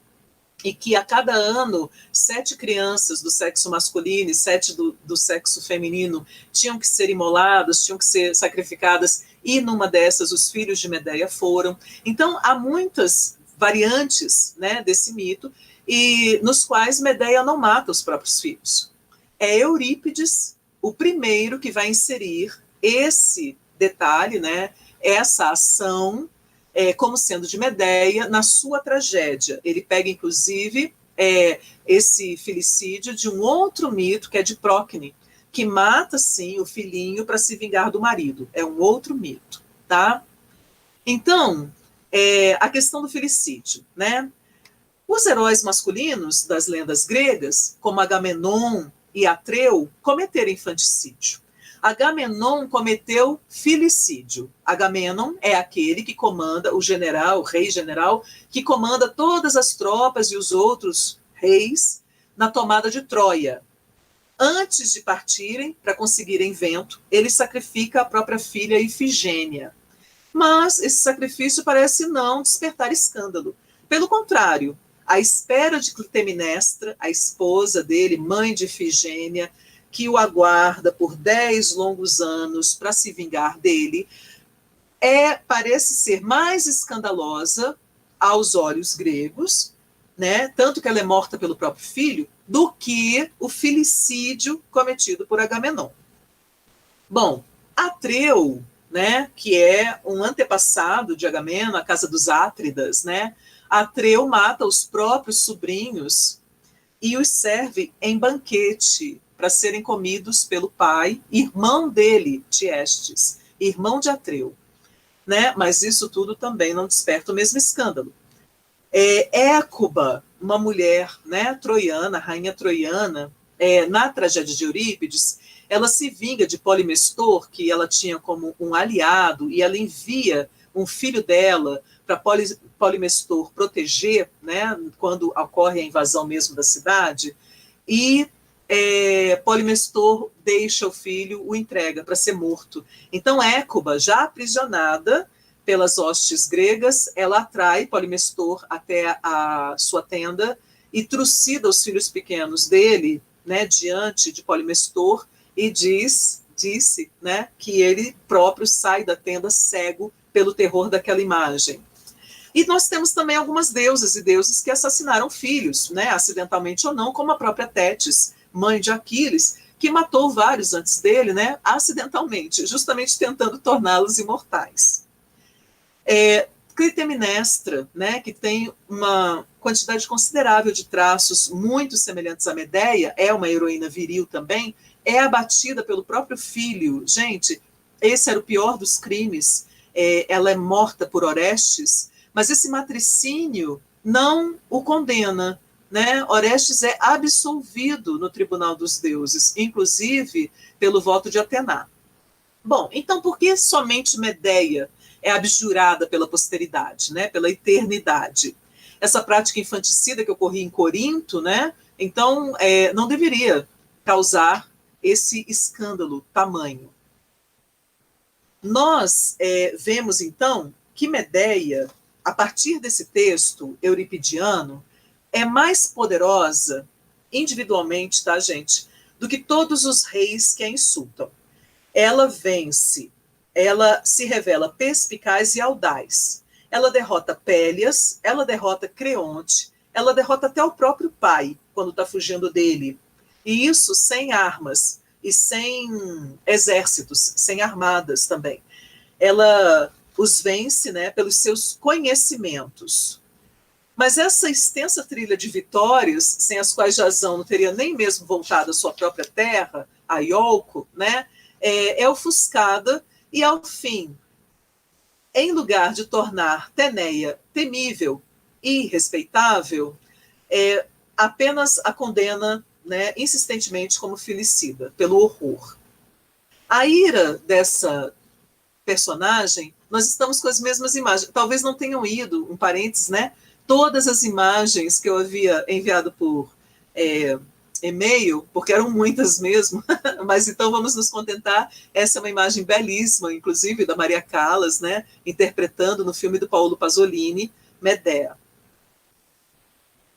e que a cada ano 7 crianças do sexo masculino e 7 do sexo feminino tinham que ser imoladas, tinham que ser sacrificadas, e numa dessas os filhos de Medeia foram. Então, há muitas variantes, né, desse mito, e nos quais Medeia não mata os próprios filhos. É Eurípides o primeiro que vai inserir esse detalhe, né, essa ação, como sendo de Medeia na sua tragédia. Ele pega, inclusive, esse filicídio de um outro mito, que é de Procne, que mata, sim, o filhinho para se vingar do marido. É um outro mito, tá? Então, a questão do filicídio, né? Os heróis masculinos das lendas gregas, como Agamenon e Atreu, cometeram infanticídio. Agamenon cometeu filicídio. Agamenon é aquele que comanda, o general, o rei general, que comanda todas as tropas e os outros reis na tomada de Troia. Antes de partirem para conseguirem vento, ele sacrifica a própria filha Ifigênia. Mas esse sacrifício parece não despertar escândalo. Pelo contrário, à espera de Clitemnestra, a esposa dele, mãe de Ifigênia, que o aguarda por 10 longos anos para se vingar dele, parece ser mais escandalosa aos olhos gregos, né, tanto que ela é morta pelo próprio filho, do que o filicídio cometido por Agamenon. Bom, Atreu, né, que é um antepassado de Agamenon, a casa dos Átridas, né, Atreu mata os próprios sobrinhos e os serve em banquete para serem comidos pelo pai, irmão dele, Tiestes, irmão de Atreu. Né? Mas isso tudo também não desperta o mesmo escândalo. Écuba, uma mulher, né, troiana, rainha troiana, na tragédia de Eurípides, ela se vinga de Polimestor, que ela tinha como um aliado, e ela envia um filho dela para Polimestor proteger, né, quando ocorre a invasão mesmo da cidade, e Polimestor deixa o filho, o entrega para ser morto. Então, Écuba, já aprisionada pelas hostes gregas, ela atrai Polimestor até a sua tenda e trucida os filhos pequenos dele, né, diante de Polimestor, e disse, né, que ele próprio sai da tenda cego pelo terror daquela imagem. E nós temos também algumas deusas e deuses que assassinaram filhos, né, acidentalmente ou não, como a própria Tétis, mãe de Aquiles, que matou vários antes dele, né, acidentalmente, justamente tentando torná-los imortais. Clitemnestra, né, que tem uma quantidade considerável de traços muito semelhantes à Medeia, é uma heroína viril também, é abatida pelo próprio filho. Gente, esse era o pior dos crimes. Ela é morta por Orestes, mas esse matricínio não o condena, né? Orestes é absolvido no tribunal dos deuses, inclusive pelo voto de Atena. Bom, então por que somente Medeia é abjurada pela posteridade, né? Pela eternidade? Essa prática infanticida que ocorria em Corinto, né? Então não deveria causar esse escândalo tamanho. Nós vemos, então, que Medeia, a partir desse texto euripidiano, é mais poderosa, individualmente, tá, gente, do que todos os reis que a insultam. Ela vence, ela se revela perspicaz e audaz. Ela derrota Pélias, ela derrota Creonte, ela derrota até o próprio pai, quando está fugindo dele. E isso sem armas e sem exércitos, sem armadas também. Ela os vence, né, pelos seus conhecimentos. Mas essa extensa trilha de vitórias, sem as quais Jasão não teria nem mesmo voltado à sua própria terra, a Iolco, né, é ofuscada e, ao fim, em lugar de tornar Teneia temível e respeitável, apenas a condena, né, insistentemente como filicida, pelo horror. A ira dessa personagem, nós estamos com as mesmas imagens. Talvez não tenham ido, um parênteses, né? Todas as imagens que eu havia enviado por e-mail, porque eram muitas mesmo, mas então vamos nos contentar. Essa é uma imagem belíssima, inclusive, da Maria Callas, né? Interpretando no filme do Paolo Pasolini, Medea.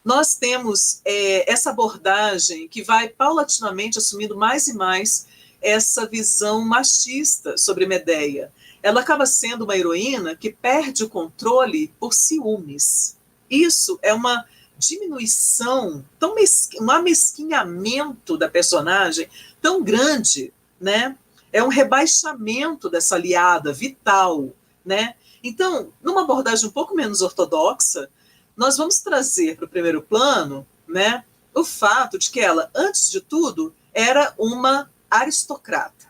Nós temos essa abordagem que vai paulatinamente assumindo mais e mais essa visão machista sobre Medeia. Ela acaba sendo uma heroína que perde o controle por ciúmes. Isso é uma diminuição, um amesquinhamento da personagem tão grande, né? É um rebaixamento dessa aliada vital, né? Então, numa abordagem um pouco menos ortodoxa, nós vamos trazer para o primeiro plano, né, o fato de que ela, antes de tudo, era uma aristocrata.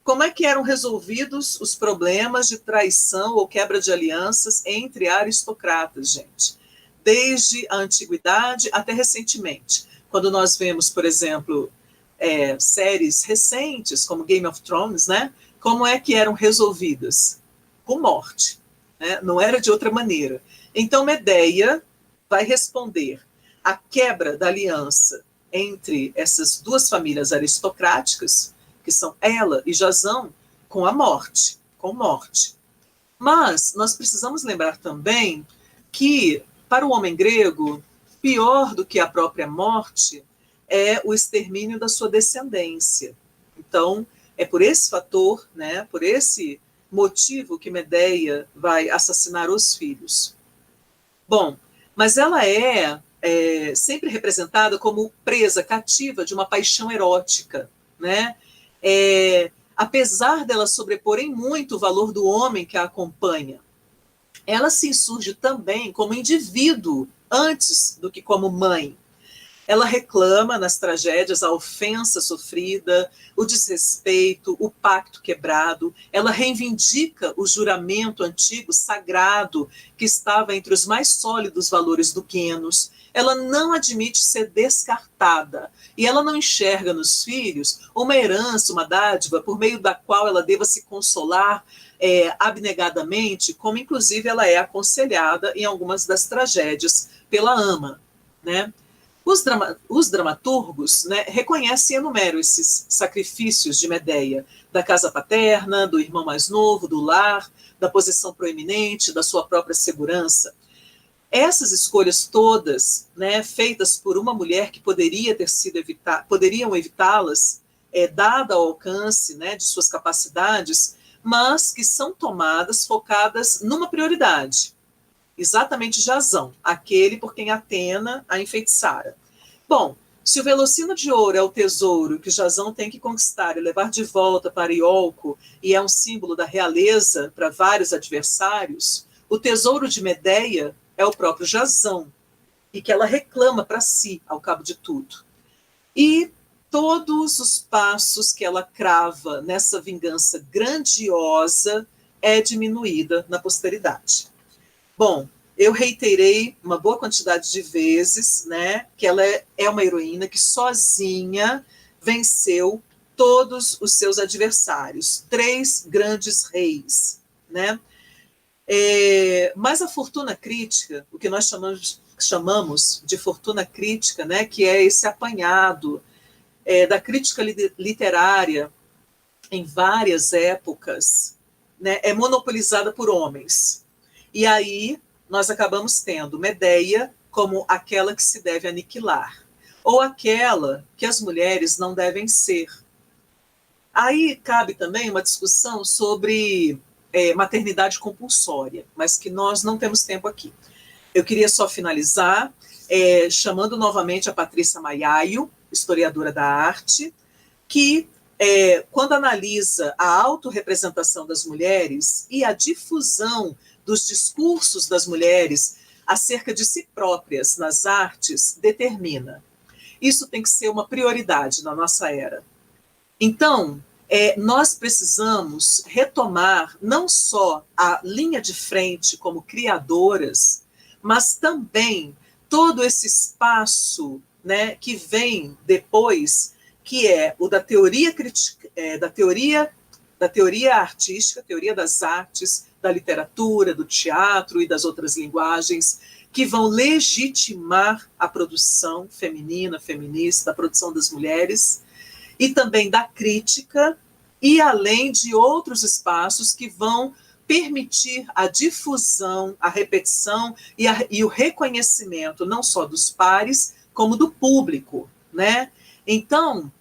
Como é que eram resolvidos os problemas de traição ou quebra de alianças entre aristocratas, gente? Desde a antiguidade até recentemente. Quando nós vemos, por exemplo, séries recentes, como Game of Thrones, né, como é que eram resolvidas? Com morte, né? Não era de outra maneira. Então, Medeia vai responder à quebra da aliança entre essas duas famílias aristocráticas, que são ela e Jasão, com a morte, com morte. Mas nós precisamos lembrar também que, para o homem grego, pior do que a própria morte é o extermínio da sua descendência. Então, é por esse fator, né, por esse motivo que Medeia vai assassinar os filhos. Bom, mas ela é sempre representada como presa, cativa de uma paixão erótica, né? Apesar dela sobrepor em muito o valor do homem que a acompanha, ela se insurge também como indivíduo antes do que como mãe. Ela reclama nas tragédias a ofensa sofrida, o desrespeito, o pacto quebrado. Ela reivindica o juramento antigo, sagrado, que estava entre os mais sólidos valores do Genos. Ela não admite ser descartada. E ela não enxerga nos filhos uma herança, uma dádiva, por meio da qual ela deva se consolar abnegadamente, como inclusive ela é aconselhada em algumas das tragédias pela ama, né? Os dramaturgos, né, reconhecem e enumeram esses sacrifícios de Medeia, da casa paterna, do irmão mais novo, do lar, da posição proeminente, da sua própria segurança. Essas escolhas todas, né, feitas por uma mulher que poderiam evitá-las, dada ao alcance, né, de suas capacidades, mas que são tomadas focadas numa prioridade, exatamente Jasão, aquele por quem Atena a enfeitiçara. Bom, se o velocino de ouro é o tesouro que Jasão tem que conquistar e levar de volta para Iolco, e é um símbolo da realeza para vários adversários, o tesouro de Medeia é o próprio Jasão, e que ela reclama para si, ao cabo de tudo. E todos os passos que ela crava nessa vingança grandiosa é diminuída na posteridade. Bom, eu reiterei uma boa quantidade de vezes, né, que ela é uma heroína que sozinha venceu todos os seus adversários, 3 grandes reis, né? Mas a fortuna crítica, o que nós chamamos de fortuna crítica, né, que é esse apanhado da crítica literária em várias épocas, né, é monopolizada por homens. E aí nós acabamos tendo Medeia como aquela que se deve aniquilar, ou aquela que as mulheres não devem ser. Aí cabe também uma discussão sobre maternidade compulsória, mas que nós não temos tempo aqui. Eu queria só finalizar chamando novamente a Patrícia Maiaio, historiadora da arte, que quando analisa a autorrepresentação das mulheres e a difusão dos discursos das mulheres acerca de si próprias nas artes, determina. Isso tem que ser uma prioridade na nossa era. Então, nós precisamos retomar não só a linha de frente como criadoras, mas também todo esse espaço, né, que vem depois, que é o da teoria da teoria artística, teoria das artes, da literatura, do teatro e das outras linguagens, que vão legitimar a produção feminina, feminista, a produção das mulheres, e também da crítica, e além de outros espaços que vão permitir a difusão, a repetição e o reconhecimento, não só dos pares, como do público, né? Então,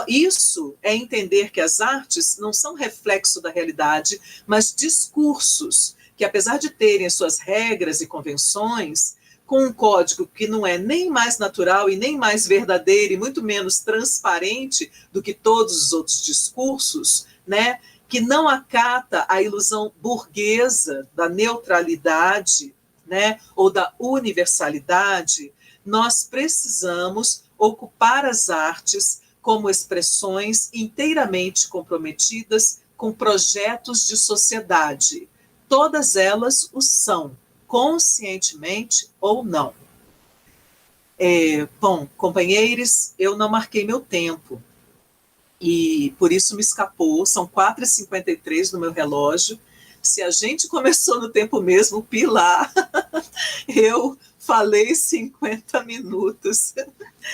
isso é entender que as artes não são reflexo da realidade, mas discursos que, apesar de terem suas regras e convenções, com um código que não é nem mais natural e nem mais verdadeiro e muito menos transparente do que todos os outros discursos, né, que não acata a ilusão burguesa da neutralidade, né, ou da universalidade, nós precisamos ocupar as artes como expressões inteiramente comprometidas com projetos de sociedade. Todas elas o são, conscientemente ou não. Bom, companheiros, eu não marquei meu tempo, e por isso me escapou, são 4h53 no meu relógio. Se a gente começou no tempo mesmo, Pilar, eu falei 50 minutos.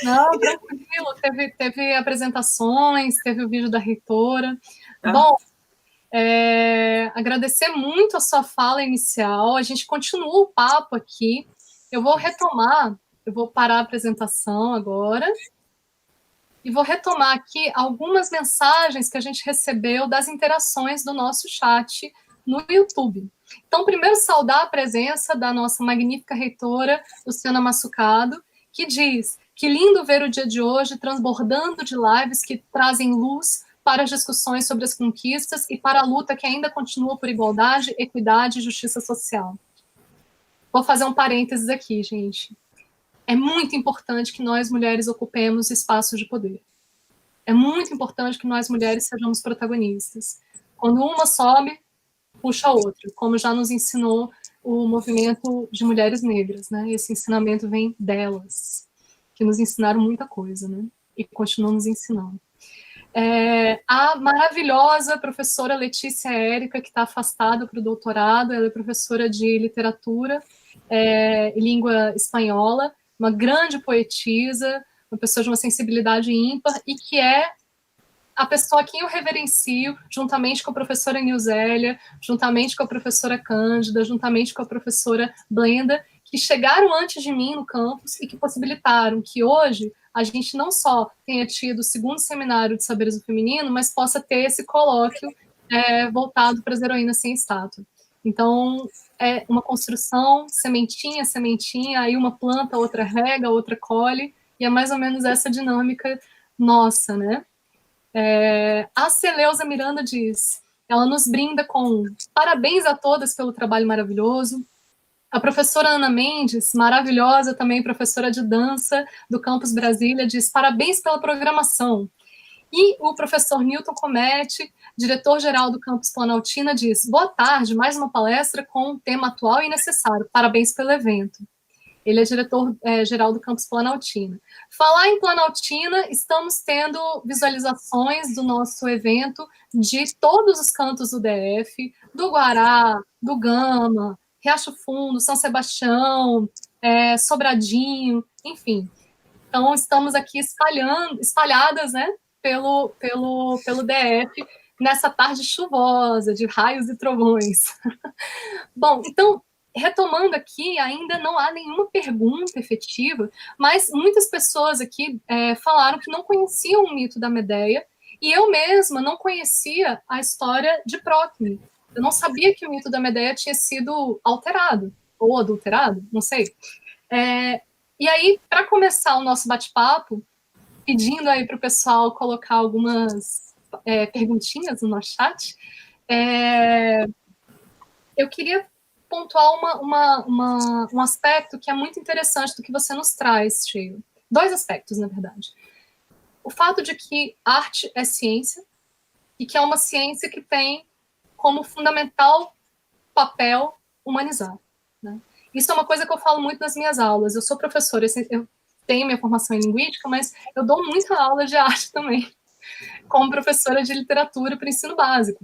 Não, tranquilo, teve apresentações, teve o vídeo da reitora. Bom, agradecer muito a sua fala inicial, a gente continua o papo aqui, eu vou retomar, eu vou parar a apresentação agora, e vou retomar aqui algumas mensagens que a gente recebeu das interações do nosso chat no YouTube. Então, primeiro, saudar a presença da nossa magnífica reitora, Luciana Massucado, que diz: que lindo ver o dia de hoje transbordando de lives que trazem luz para as discussões sobre as conquistas e para a luta que ainda continua por igualdade, equidade e justiça social. Vou fazer um parênteses aqui, gente. É muito importante que nós, mulheres, ocupemos espaços de poder. É muito importante que nós, mulheres, sejamos protagonistas. Quando uma sobe, puxa a outra, como já nos ensinou o movimento de mulheres negras, né? Esse ensinamento vem delas, que nos ensinaram muita coisa, né? E continuam nos ensinando. A maravilhosa professora Letícia Érica, que está afastada para o doutorado, ela é professora de literatura e língua espanhola, uma grande poetisa, uma pessoa de uma sensibilidade ímpar, e que é a pessoa a quem eu reverencio, juntamente com a professora Nilzélia, juntamente com a professora Cândida, juntamente com a professora Blenda, que chegaram antes de mim no campus e que possibilitaram que hoje a gente não só tenha tido o segundo seminário de Saberes do Feminino, mas possa ter esse colóquio voltado para as heroínas sem estátua. Então, é uma construção, sementinha, sementinha, aí uma planta, outra rega, outra colhe, e é mais ou menos essa dinâmica nossa, né? A Celeusa Miranda diz, ela nos brinda com parabéns a todas pelo trabalho maravilhoso. A professora Ana Mendes, maravilhosa também, professora de dança do Campus Brasília, diz parabéns pela programação. E o professor Newton Comete, diretor-geral do Campus Planaltina, diz boa tarde, mais uma palestra com um tema atual e necessário. Parabéns pelo evento. Ele é diretor-geral do Campus Planaltina. Falar em Planaltina, estamos tendo visualizações do nosso evento de todos os cantos do DF, do Guará, do Gama, Riacho Fundo, São Sebastião, Sobradinho, enfim. Então, estamos aqui espalhadas, né, pelo DF, nessa tarde chuvosa, de raios e trovões. Bom, então, retomando aqui, ainda não há nenhuma pergunta efetiva, mas muitas pessoas aqui falaram que não conheciam o mito da Medeia, e eu mesma não conhecia a história de Procne. Eu não sabia que o mito da Medeia tinha sido alterado, ou adulterado, não sei. E aí, para começar o nosso bate-papo, pedindo aí para o pessoal colocar algumas perguntinhas no nosso chat, eu queria pontuar um aspecto que é muito interessante do que você nos traz, Sheila. 2 aspectos, na verdade. O fato de que arte é ciência, e que é uma ciência que tem como fundamental papel humanizar, né? Isso é uma coisa que eu falo muito nas minhas aulas. Eu sou professora, eu tenho minha formação em linguística, mas eu dou muita aula de arte também, como professora de literatura para o ensino básico.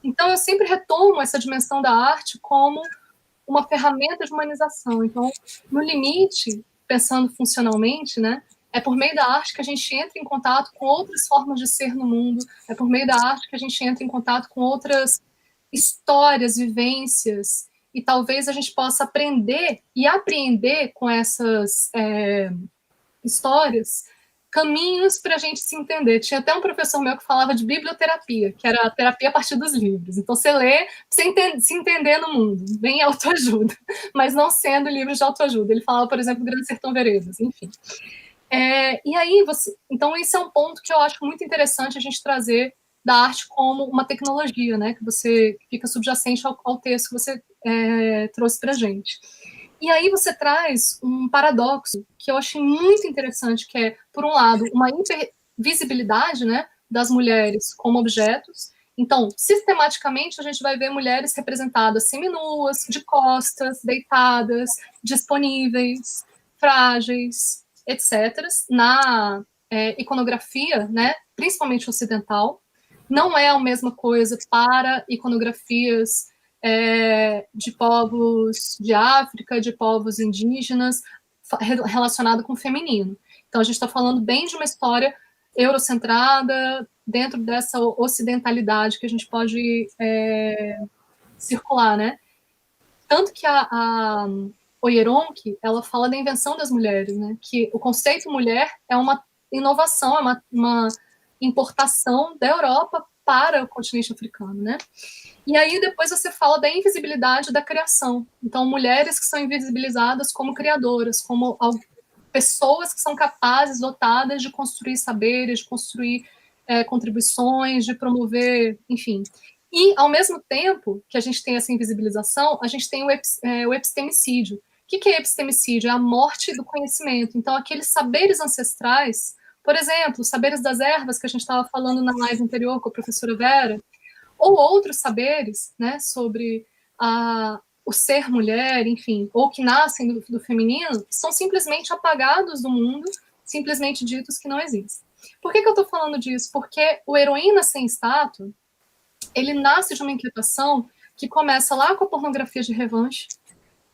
Então, eu sempre retomo essa dimensão da arte como uma ferramenta de humanização. Então, no limite, pensando funcionalmente, né, é por meio da arte que a gente entra em contato com outras formas de ser no mundo, é por meio da arte que a gente entra em contato com outras histórias, vivências, e talvez a gente possa aprender e apreender com essas histórias caminhos para a gente se entender. Tinha até um professor meu que falava de biblioterapia, que era a terapia a partir dos livros. Então, você lê para você se entender no mundo, bem autoajuda, mas não sendo livros de autoajuda. Ele falava, por exemplo, Grande Sertão Veredas, enfim. E aí, então, esse é um ponto que eu acho muito interessante a gente trazer da arte como uma tecnologia, né, que você fica subjacente ao texto que você trouxe para a gente. E aí você traz um paradoxo que eu achei muito interessante, que é, por um lado, uma hipervisibilidade, né, das mulheres como objetos. Então, sistematicamente, a gente vai ver mulheres representadas seminuas, de costas, deitadas, disponíveis, frágeis, etc., na iconografia, né, principalmente ocidental. Não é a mesma coisa para iconografias de povos de África, de povos indígenas, relacionado com o feminino. Então, a gente está falando bem de uma história eurocentrada, dentro dessa ocidentalidade que a gente pode circular, né? Tanto que a Oyeronki, ela fala da invenção das mulheres, né? Que o conceito mulher é uma inovação, é uma importação da Europa para o continente africano, né? E aí depois você fala da invisibilidade da criação. Então, mulheres que são invisibilizadas como criadoras, como pessoas que são capazes, dotadas de construir saberes, de construir contribuições, de promover, enfim. E, ao mesmo tempo que a gente tem essa invisibilização, a gente tem o epistemicídio. O que é epistemicídio? É a morte do conhecimento. Então, aqueles saberes ancestrais, por exemplo, os saberes das ervas que a gente estava falando na live anterior com a professora Vera, ou outros saberes, né, sobre o ser mulher, enfim, ou que nascem do feminino, são simplesmente apagados do mundo, simplesmente ditos que não existem. Por que eu estou falando disso? Porque o Heroína Sem Estátua, ele nasce de uma inquietação que começa lá com a pornografia de revanche,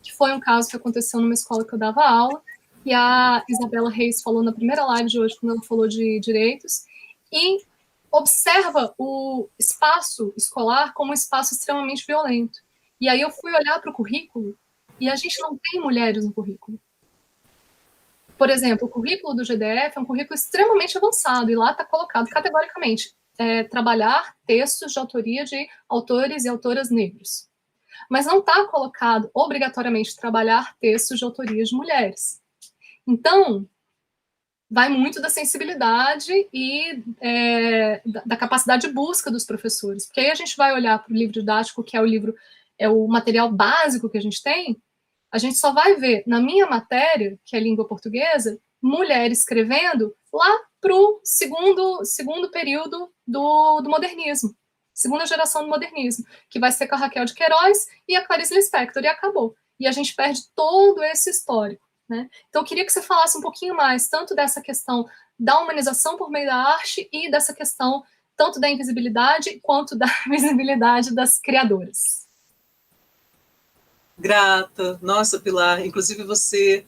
que foi um caso que aconteceu numa escola que eu dava aula, que a Isabela Reis falou na primeira live de hoje, quando ela falou de direitos, e observa o espaço escolar como um espaço extremamente violento. E aí eu fui olhar para o currículo, e a gente não tem mulheres no currículo. Por exemplo, o currículo do GDF é um currículo extremamente avançado, e lá está colocado categoricamente trabalhar textos de autoria de autores e autoras negros. Mas não está colocado obrigatoriamente trabalhar textos de autoria de mulheres. Então, vai muito da sensibilidade e da capacidade de busca dos professores. Porque aí a gente vai olhar para o livro didático, que é o material básico que a gente só vai ver, na minha matéria, que é língua portuguesa, mulher escrevendo lá para o segundo período do modernismo, segunda geração do modernismo, que vai ser com a Raquel de Queiroz e a Clarice Lispector, e acabou. E a gente perde todo esse histórico, né? Então, eu queria que você falasse um pouquinho mais, tanto dessa questão da humanização por meio da arte e dessa questão tanto da invisibilidade quanto da visibilidade das criadoras. Grata, nossa, Pilar, inclusive você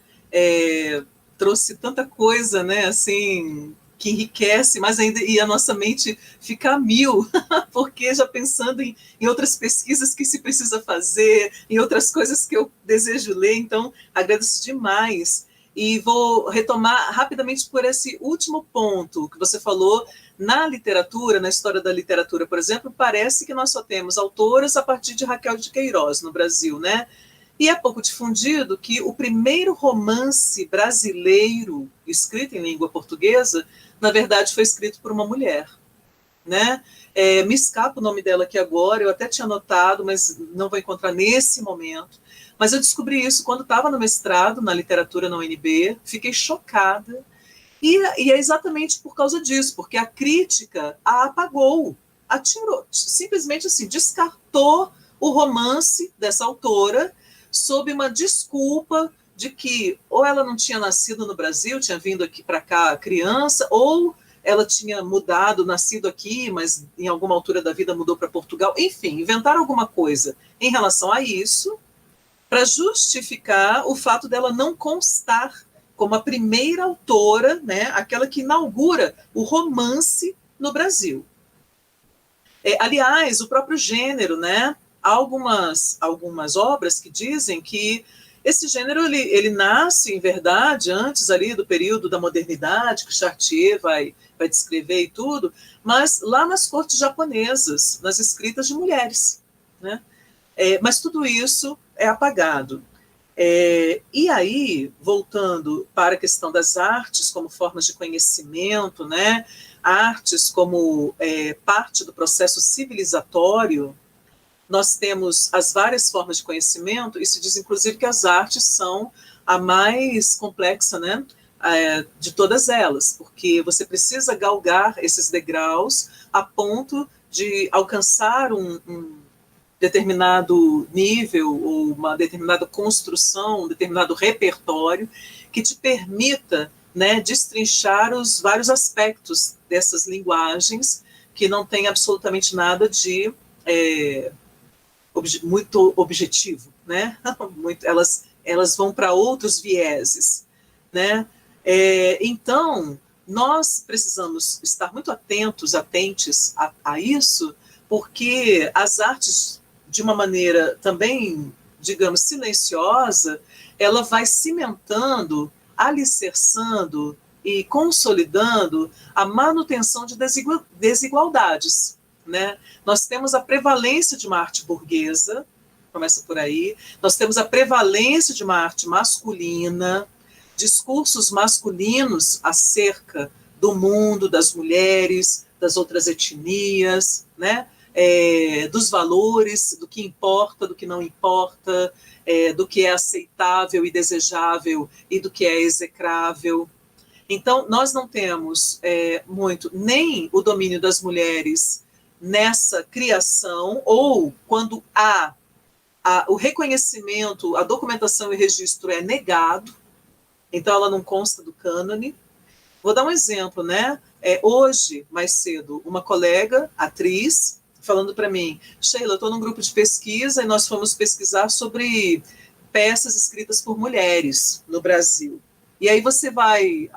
trouxe tanta coisa, né, assim, que enriquece, mas ainda, e a nossa mente fica a mil, porque já pensando em outras pesquisas que se precisa fazer, em outras coisas que eu desejo ler, então agradeço demais. E vou retomar rapidamente por esse último ponto que você falou. Na literatura, na história da literatura, por exemplo, parece que nós só temos autoras a partir de Raquel de Queiroz no Brasil, né? E é pouco difundido que o primeiro romance brasileiro escrito em língua portuguesa, na verdade, foi escrito por uma mulher, né? Me escapa o nome dela aqui agora, eu até tinha anotado, mas não vou encontrar nesse momento. Mas eu descobri isso quando estava no mestrado, na literatura na UNB, fiquei chocada. E é exatamente por causa disso, porque a crítica a apagou, atirou, simplesmente assim, descartou o romance dessa autora sob uma desculpa de que ou ela não tinha nascido no Brasil, tinha vindo aqui para cá criança, ou ela tinha mudado, nascido aqui, mas em alguma altura da vida mudou para Portugal. Enfim, inventaram alguma coisa em relação a isso para justificar o fato dela não constar como a primeira autora, né, aquela que inaugura o romance no Brasil. Aliás, o próprio gênero, né, há algumas obras que dizem que esse gênero ele nasce, em verdade, antes ali do período da modernidade, que Chartier vai descrever e tudo, mas lá nas cortes japonesas, nas escritas de mulheres, né? Mas tudo isso é apagado. E aí, voltando para a questão das artes como formas de conhecimento, né? Artes como parte do processo civilizatório, nós temos as várias formas de conhecimento, e se diz, inclusive, que as artes são a mais complexa, né, de todas elas, porque você precisa galgar esses degraus a ponto de alcançar um determinado nível, ou uma determinada construção, um determinado repertório, que te permita, né, destrinchar os vários aspectos dessas linguagens, que não tem absolutamente nada de muito objetivo, né? Elas vão para outros vieses, né? Então, nós precisamos estar muito atentos a isso, porque as artes, de uma maneira também, digamos, silenciosa, ela vai cimentando, alicerçando e consolidando a manutenção de desigualdades, né? Nós temos a prevalência de uma arte burguesa, começa por aí, nós temos a prevalência de uma arte masculina, discursos masculinos acerca do mundo, das mulheres, das outras etnias, né? Dos valores, do que importa, do que não importa, do que é aceitável e desejável e do que é execrável. Então, nós não temos muito nem o domínio das mulheres nessa criação, ou quando há o reconhecimento, a documentação e registro é negado, então ela não consta do cânone. Vou dar um exemplo, né? Hoje, mais cedo, uma colega, atriz, falando para mim, Sheila, eu estou num grupo de pesquisa e nós fomos pesquisar sobre peças escritas por mulheres no Brasil. E aí você vai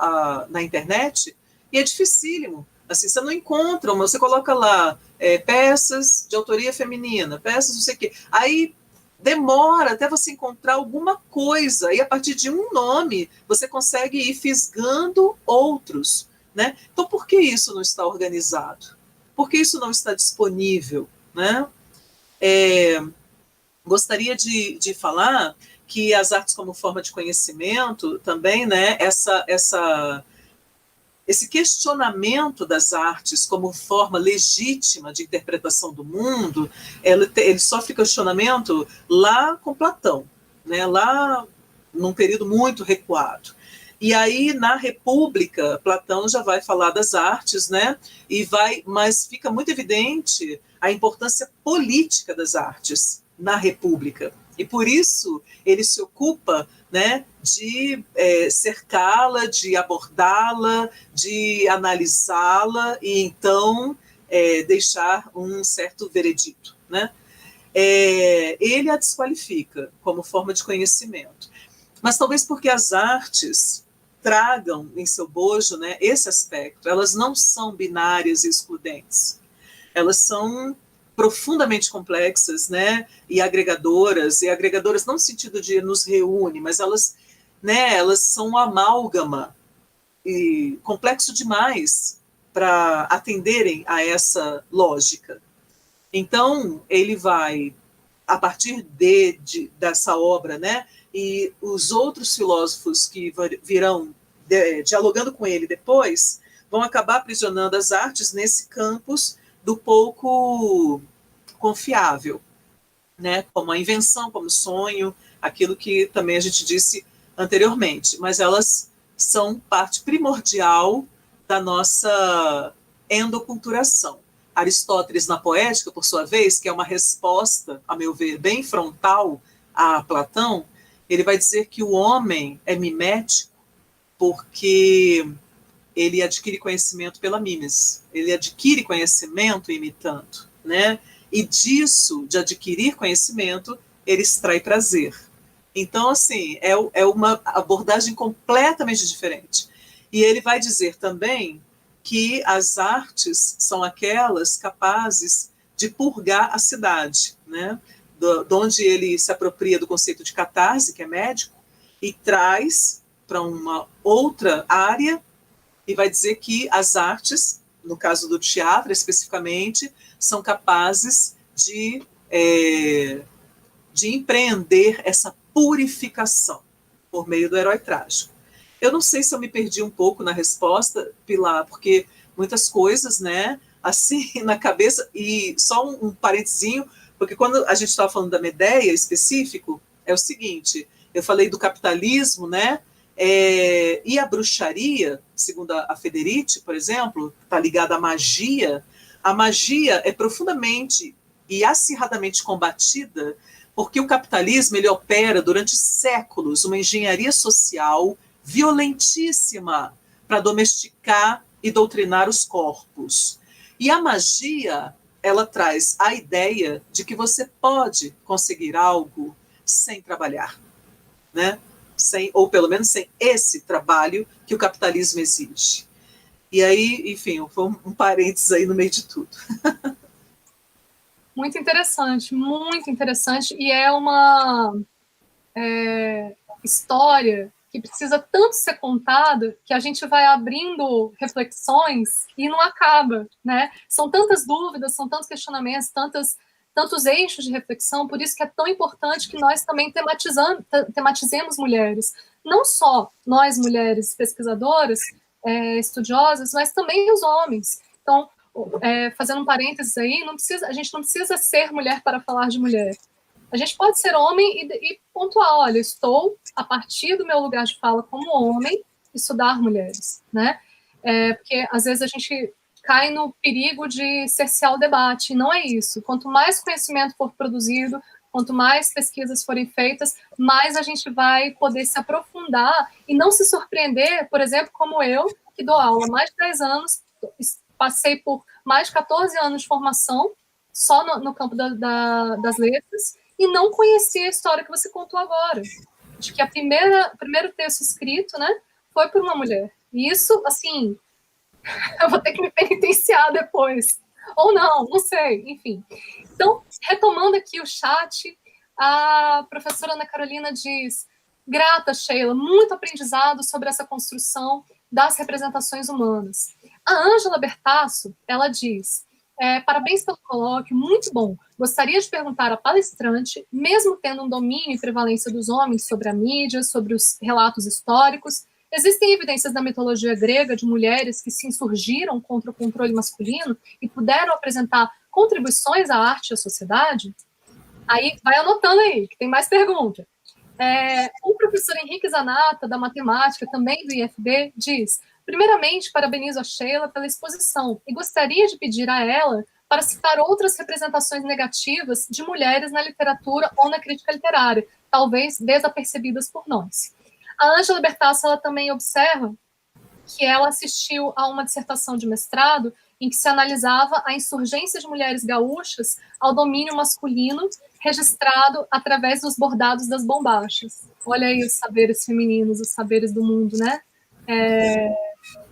na internet e é dificílimo. Assim, você não encontra, você coloca lá peças de autoria feminina, peças não sei o quê. Aí demora até você encontrar alguma coisa, e a partir de um nome você consegue ir fisgando outros, né? Então, por que isso não está organizado? Por que isso não está disponível, né? Gostaria de falar que as artes como forma de conhecimento também, né? Esse questionamento das artes como forma legítima de interpretação do mundo, ele sofre questionamento lá com Platão, né? Lá num período muito recuado. E aí, na República, Platão já vai falar das artes, né? Mas fica muito evidente a importância política das artes na República. E por isso ele se ocupa, né, de cercá-la, de abordá-la, de analisá-la e então deixar um certo veredito, né? Ele a desqualifica como forma de conhecimento. Mas talvez porque as artes tragam em seu bojo, né, esse aspecto. Elas não são binárias e excludentes. Elas são profundamente complexas, né, e agregadoras não no sentido de nos reúne, mas elas são uma amálgama e complexo demais para atenderem a essa lógica. Então, ele vai, a partir dessa obra, né, e os outros filósofos que virão dialogando com ele depois, vão acabar aprisionando as artes nesse campus do pouco confiável, né? Como a invenção, como o sonho, aquilo que também a gente disse anteriormente, mas elas são parte primordial da nossa endoculturação. Aristóteles, na Poética, por sua vez, que é uma resposta, a meu ver, bem frontal a Platão, ele vai dizer que o homem é mimético porque ele adquire conhecimento pela mimes, ele adquire conhecimento imitando, né? E disso, de adquirir conhecimento, ele extrai prazer. Então, assim, é uma abordagem completamente diferente. E ele vai dizer também que as artes são aquelas capazes de purgar a cidade, né? De onde ele se apropria do conceito de catarse, que é médico, e traz para uma outra área, e vai dizer que as artes, no caso do teatro especificamente, são capazes de empreender essa purificação por meio do herói trágico. Eu não sei se eu me perdi um pouco na resposta, Pilar, porque muitas coisas, né, assim, na cabeça, e só um parentezinho, porque quando a gente estava falando da Medeia específico, é o seguinte, eu falei do capitalismo, né, e a bruxaria, segundo a Federici, por exemplo, está ligada à magia. A magia é profundamente e acirradamente combatida porque o capitalismo ele opera durante séculos uma engenharia social violentíssima para domesticar e doutrinar os corpos. E a magia, ela traz a ideia de que você pode conseguir algo sem trabalhar, né? Ou pelo menos sem esse trabalho que o capitalismo exige. E aí, enfim, foi um parênteses aí no meio de tudo. Muito interessante, e é uma história que precisa tanto ser contada que a gente vai abrindo reflexões e não acaba, né? São tantas dúvidas, são tantos questionamentos, tantos eixos de reflexão, por isso que é tão importante que nós também tematizemos mulheres. Não só nós, mulheres pesquisadoras, estudiosas, mas também os homens. Então, fazendo um parênteses aí, a gente não precisa ser mulher para falar de mulher. A gente pode ser homem e pontuar, olha, estou, a partir do meu lugar de fala como homem, estudar mulheres, né? Porque, às vezes, a gente cai no perigo de cercear o debate, e não é isso. Quanto mais conhecimento for produzido, quanto mais pesquisas forem feitas, mais a gente vai poder se aprofundar e não se surpreender, por exemplo, como eu, que dou aula há mais de 10 anos, passei por mais de 14 anos de formação, só no campo das letras, e não conhecia a história que você contou agora. Acho que o primeiro texto escrito, né, foi por uma mulher. E isso, assim, eu vou ter que me penitenciar depois. Ou não sei, enfim. Então, retomando aqui o chat, a professora Ana Carolina diz: grata, Sheila, muito aprendizado sobre essa construção das representações humanas. A Ângela Bertasso, ela diz: parabéns pelo colóquio, muito bom. Gostaria de perguntar à palestrante, mesmo tendo um domínio e prevalência dos homens sobre a mídia, sobre os relatos históricos, existem evidências da mitologia grega de mulheres que se insurgiram contra o controle masculino e puderam apresentar contribuições à arte e à sociedade? Aí, vai anotando aí, que tem mais pergunta. O professor Henrique Zanata, da matemática, também do IFB, diz: primeiramente, parabenizo a Sheila pela exposição e gostaria de pedir a ela para citar outras representações negativas de mulheres na literatura ou na crítica literária, talvez desapercebidas por nós. A Ângela Bertasso, ela também observa que ela assistiu a uma dissertação de mestrado em que se analisava a insurgência de mulheres gaúchas ao domínio masculino registrado através dos bordados das bombachas. Olha aí os saberes femininos, os saberes do mundo, né?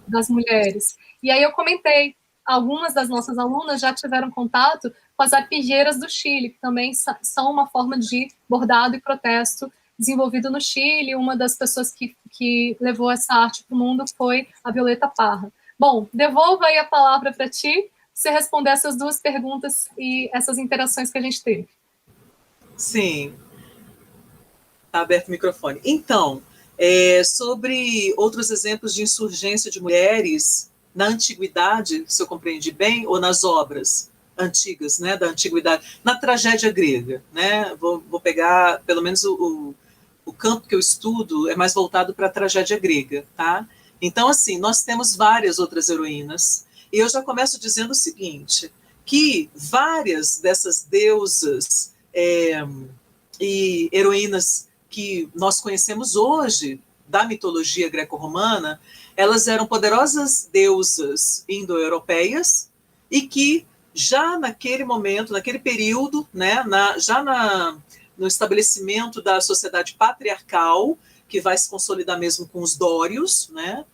Das mulheres. E aí eu comentei, algumas das nossas alunas já tiveram contato com as arpigueiras do Chile, que também são uma forma de bordado e protesto desenvolvido no Chile. Uma das pessoas que levou essa arte para o mundo foi a Violeta Parra. Bom, devolvo aí a palavra para ti, você responder essas duas perguntas e essas interações que a gente teve. Sim. Está aberto o microfone. Então, sobre outros exemplos de insurgência de mulheres na antiguidade, se eu compreendi bem, ou nas obras antigas, né, da antiguidade, na tragédia grega, né? Vou pegar, pelo menos o campo que eu estudo é mais voltado para a tragédia grega, tá? Então, assim, nós temos várias outras heroínas, e eu já começo dizendo o seguinte, que várias dessas deusas e heroínas que nós conhecemos hoje, da mitologia greco-romana, elas eram poderosas deusas indo-europeias e que já naquele momento, naquele período, né, no estabelecimento da sociedade patriarcal, que vai se consolidar mesmo com os dórios, né,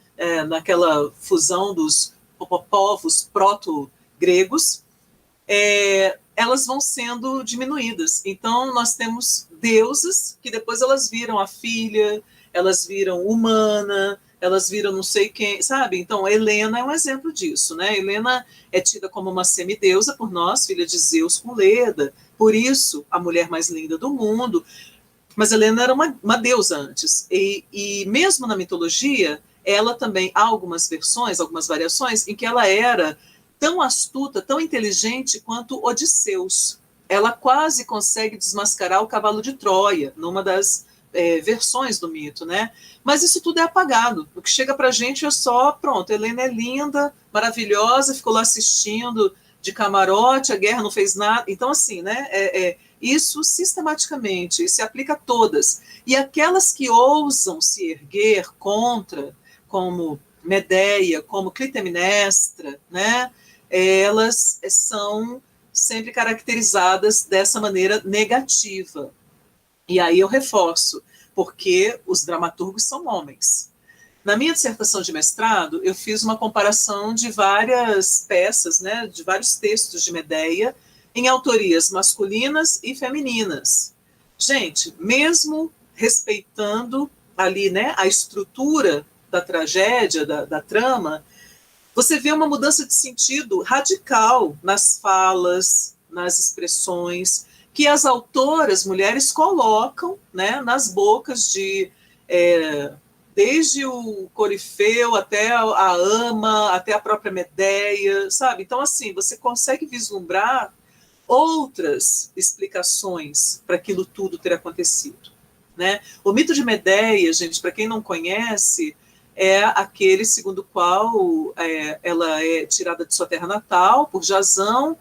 naquela fusão dos povos proto-gregos, elas vão sendo diminuídas. Então, nós temos deusas que depois elas viram a filha, elas viram humana, elas viram não sei quem, sabe? Então, Helena é um exemplo disso, né? Helena é tida como uma semideusa por nós, filha de Zeus com Leda, por isso, a mulher mais linda do mundo. Mas Helena era uma deusa antes. E mesmo na mitologia, ela também, há algumas versões, algumas variações, em que ela era tão astuta, tão inteligente quanto Odisseus. Ela quase consegue desmascarar o cavalo de Troia, numa das versões do mito, né? Mas isso tudo é apagado. O que chega pra gente é só, pronto, Helena é linda, maravilhosa, ficou lá assistindo de camarote, a guerra não fez nada. Então, assim, né? Isso sistematicamente se aplica a todas. E aquelas que ousam se erguer contra, como Medeia, como Clitemnestra, né? Elas são sempre caracterizadas dessa maneira negativa. E aí eu reforço, porque os dramaturgos são homens. Na minha dissertação de mestrado, eu fiz uma comparação de várias peças, né, de vários textos de Medeia, em autorias masculinas e femininas. Gente, mesmo respeitando ali, né, a estrutura da tragédia, da trama, você vê uma mudança de sentido radical nas falas, nas expressões, que as autoras mulheres colocam, né, nas bocas de, desde o Corifeu até a Ama, até a própria Medeia, sabe? Então, assim, você consegue vislumbrar outras explicações para aquilo tudo ter acontecido, né? O mito de Medeia, gente, para quem não conhece, é aquele segundo o qual ela é tirada de sua terra natal por Jasão,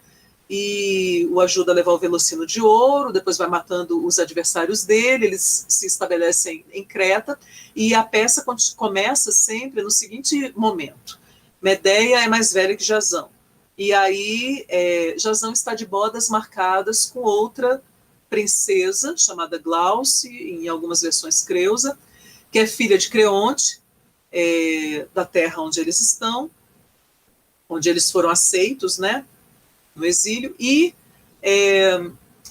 e o ajuda a levar o Velocino de ouro, depois vai matando os adversários dele, eles se estabelecem em Creta, e a peça começa sempre no seguinte momento: Medeia é mais velha que Jasão, e aí Jasão está de bodas marcadas com outra princesa, chamada Glauce, em algumas versões Creusa, que é filha de Creonte, da terra onde eles estão, onde eles foram aceitos, né, no exílio, e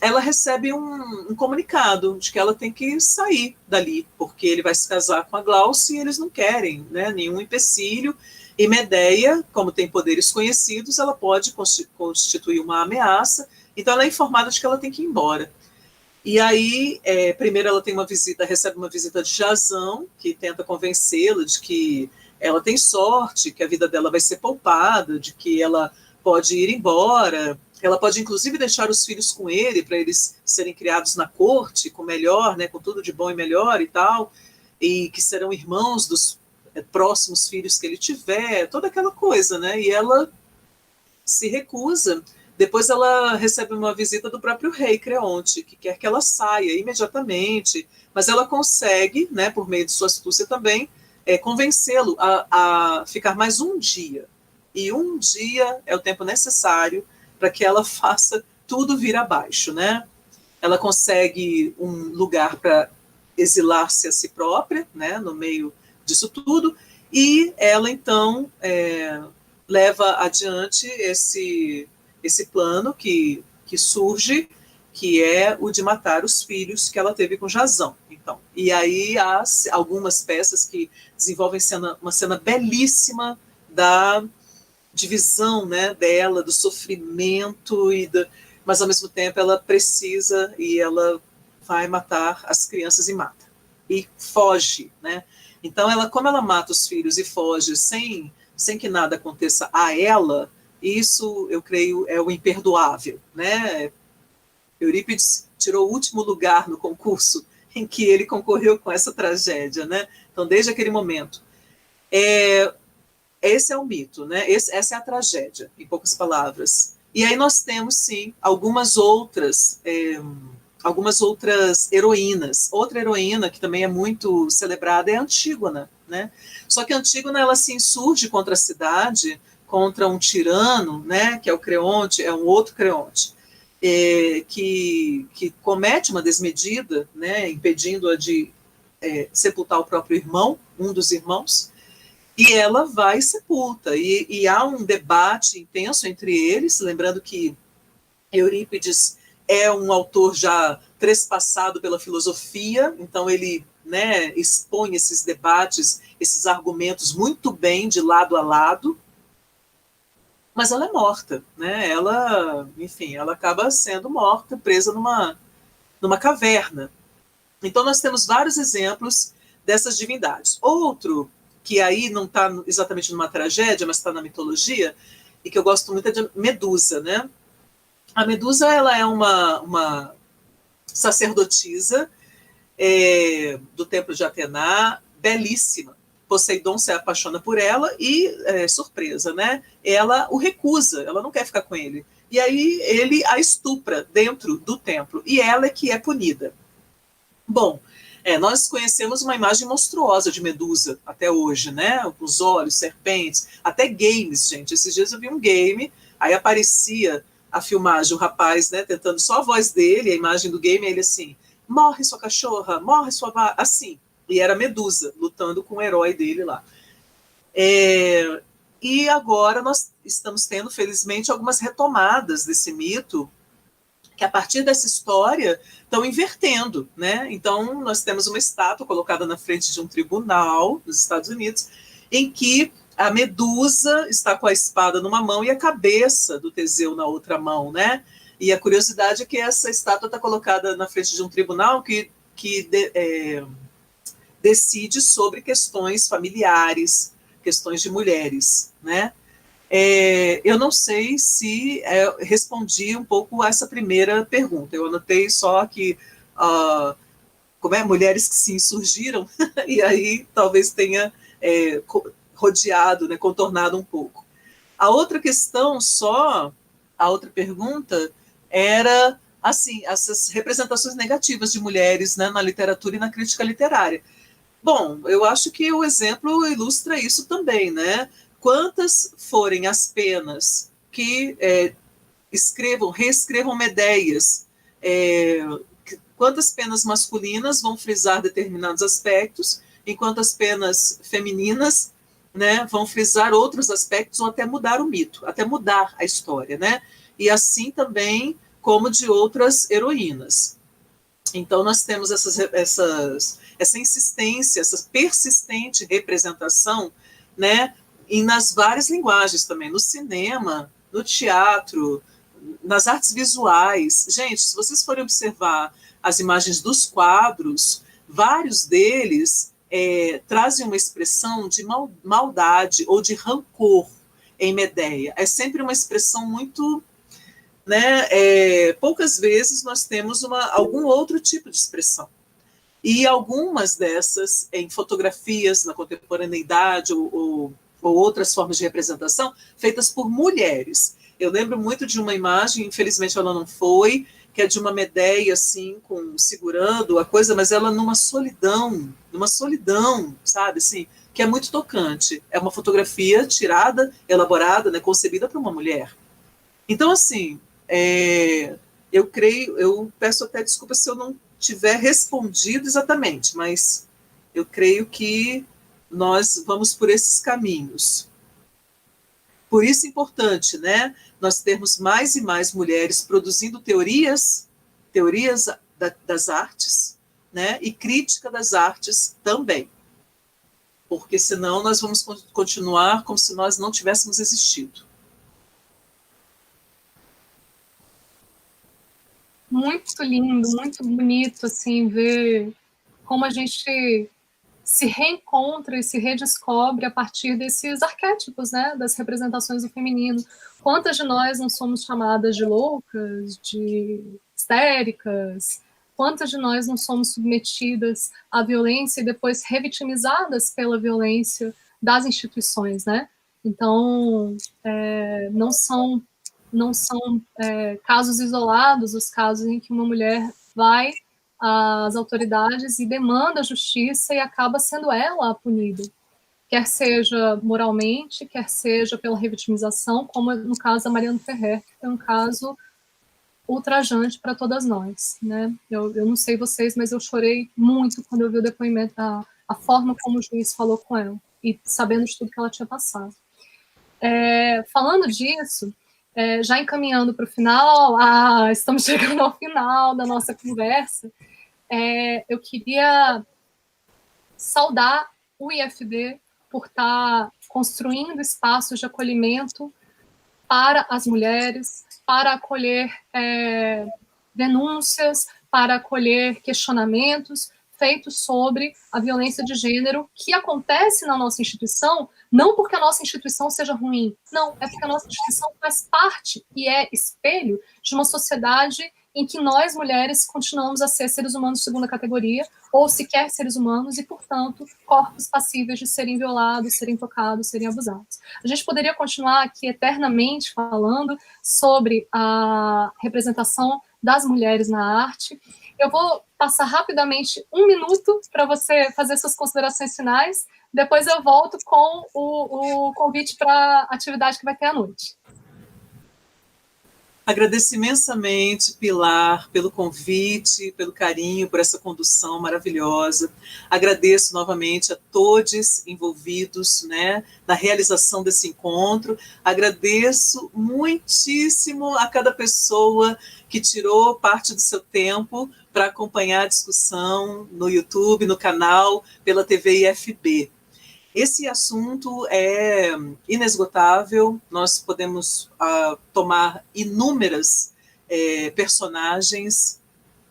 ela recebe um comunicado de que ela tem que sair dali, porque ele vai se casar com a Glauce e eles não querem, né, nenhum empecilho, e Medeia, como tem poderes conhecidos, ela pode constituir uma ameaça, então ela é informada de que ela tem que ir embora. E aí, primeiro ela tem uma visita, recebe uma visita de Jazão, que tenta convencê-la de que ela tem sorte, que a vida dela vai ser poupada, de que ela pode ir embora, ela pode inclusive deixar os filhos com ele, para eles serem criados na corte, com melhor, né, com tudo de bom e melhor e tal, e que serão irmãos dos próximos filhos que ele tiver, toda aquela coisa, né, e ela se recusa. Depois ela recebe uma visita do próprio rei Creonte, que quer que ela saia imediatamente, mas ela consegue, né, por meio de sua astúcia também, convencê-lo a ficar mais um dia. E um dia é o tempo necessário para que ela faça tudo vir abaixo, né? Ela consegue um lugar para exilar-se a si própria, né, no meio disso tudo, e ela então leva adiante esse plano que surge, que é o de matar os filhos que ela teve com Jazão. Então, e aí há algumas peças que desenvolvem uma cena belíssima da divisão, né, dela, do sofrimento, mas ao mesmo tempo ela precisa e ela vai matar as crianças e mata. E foge, né? Então, como ela mata os filhos e foge sem que nada aconteça a ela, isso, eu creio, é o imperdoável, né? Eurípides tirou o último lugar no concurso em que ele concorreu com essa tragédia, né? Então, desde aquele momento. Esse é o mito, né? Essa é a tragédia, em poucas palavras. E aí nós temos, sim, algumas outras heroínas. Outra heroína que também é muito celebrada é a Antígona, né? Só que a Antígona, ela se insurge contra a cidade, contra um tirano, né, que é o Creonte, é um outro Creonte, que comete uma desmedida, né, impedindo-a de sepultar o próprio irmão, um dos irmãos, e ela vai e sepulta. E há um debate intenso entre eles, lembrando que Eurípides é um autor já trespassado pela filosofia, então ele, né, expõe esses debates, esses argumentos muito bem de lado a lado, mas ela é morta, né? Ela, enfim, ela acaba sendo morta, presa numa caverna. Então nós temos vários exemplos dessas divindades. Outro, que aí não está exatamente numa tragédia, mas está na mitologia, e que eu gosto muito, é de Medusa, né? A Medusa, ela é uma sacerdotisa do templo de Atena, belíssima. Poseidon se apaixona por ela e, surpresa, né? Ela o recusa, ela não quer ficar com ele. E aí ele a estupra dentro do templo, e ela é que é punida. Bom, nós conhecemos uma imagem monstruosa de Medusa até hoje, né? Os olhos, serpentes, até games, gente. Esses dias eu vi um game, aí aparecia a filmagem, o rapaz, né, tentando só a voz dele, a imagem do game, ele assim, morre sua cachorra, morre sua vaca, assim. E era Medusa, lutando com o herói dele lá. E agora nós estamos tendo, felizmente, algumas retomadas desse mito, que a partir dessa história estão invertendo, né? Então, nós temos uma estátua colocada na frente de um tribunal nos Estados Unidos, em que a Medusa está com a espada numa mão e a cabeça do Teseu na outra mão, né? E a curiosidade é que essa estátua está colocada na frente de um tribunal que decide sobre questões familiares, questões de mulheres, né? Eu não sei se respondi um pouco a essa primeira pergunta. Eu anotei só que mulheres que se insurgiram, e aí talvez tenha rodeado, né, contornado um pouco. A outra questão a outra pergunta era, assim, essas representações negativas de mulheres, né, na literatura e na crítica literária. Bom, eu acho que o exemplo ilustra isso também, né? Quantas forem as penas que reescrevam Medeias, quantas penas masculinas vão frisar determinados aspectos enquanto as penas femininas, né, vão frisar outros aspectos ou até mudar o mito, até mudar a história, né? E assim também como de outras heroínas. Então nós temos essa insistência, essa persistente representação, né, e nas várias linguagens também, no cinema, no teatro, nas artes visuais. Gente, se vocês forem observar as imagens dos quadros, vários deles trazem uma expressão de maldade ou de rancor em Medeia. É sempre uma expressão muito, né, poucas vezes nós temos algum outro tipo de expressão. E algumas dessas, em fotografias na contemporaneidade ou outras formas de representação, feitas por mulheres. Eu lembro muito de uma imagem, infelizmente ela não foi, que é de uma Medeia, assim, segurando a coisa, mas ela numa solidão, sabe, assim, que é muito tocante. É uma fotografia tirada, elaborada, né, concebida para uma mulher. Então, assim, eu peço até desculpa se eu não tiver respondido exatamente, mas eu creio que nós vamos por esses caminhos. Por isso é importante, né, nós termos mais e mais mulheres produzindo teorias das artes, né, e crítica das artes também, porque senão nós vamos continuar como se nós não tivéssemos existido. Muito lindo, muito bonito, assim, ver como a gente se reencontra e se redescobre a partir desses arquétipos, né, das representações do feminino. Quantas de nós não somos chamadas de loucas, de histéricas? Quantas de nós não somos submetidas à violência e depois revitimizadas pela violência das instituições, né? Então, não são casos isolados os casos em que uma mulher vai às autoridades e demanda justiça e acaba sendo ela a punida, quer seja moralmente, quer seja pela revitimização, como no caso da Mariana Ferrer, que foi um caso ultrajante para todas nós, né? Eu não sei vocês, mas eu chorei muito quando eu vi o depoimento, a forma como o juiz falou com ela, e sabendo de tudo que ela tinha passado. Falando disso, já encaminhando para o final, estamos chegando ao final da nossa conversa, eu queria saudar o IFD por estar construindo espaços de acolhimento para as mulheres, para acolher denúncias, para acolher questionamentos feitos sobre a violência de gênero que acontece na nossa instituição, não porque a nossa instituição seja ruim, não, é porque a nossa instituição faz parte e é espelho de uma sociedade em que nós, mulheres, continuamos a ser seres humanos de segunda categoria, ou sequer seres humanos, e, portanto, corpos passíveis de serem violados, serem tocados, serem abusados. A gente poderia continuar aqui eternamente falando sobre a representação das mulheres na arte. Eu vou passar rapidamente 1 minuto para você fazer suas considerações finais, depois eu volto com o convite para a atividade que vai ter à noite. Agradeço imensamente, Pilar, pelo convite, pelo carinho, por essa condução maravilhosa. Agradeço novamente a todos envolvidos, né, na realização desse encontro. Agradeço muitíssimo a cada pessoa que tirou parte do seu tempo para acompanhar a discussão no YouTube, no canal, pela TV IFB. Esse assunto é inesgotável, nós podemos tomar inúmeras personagens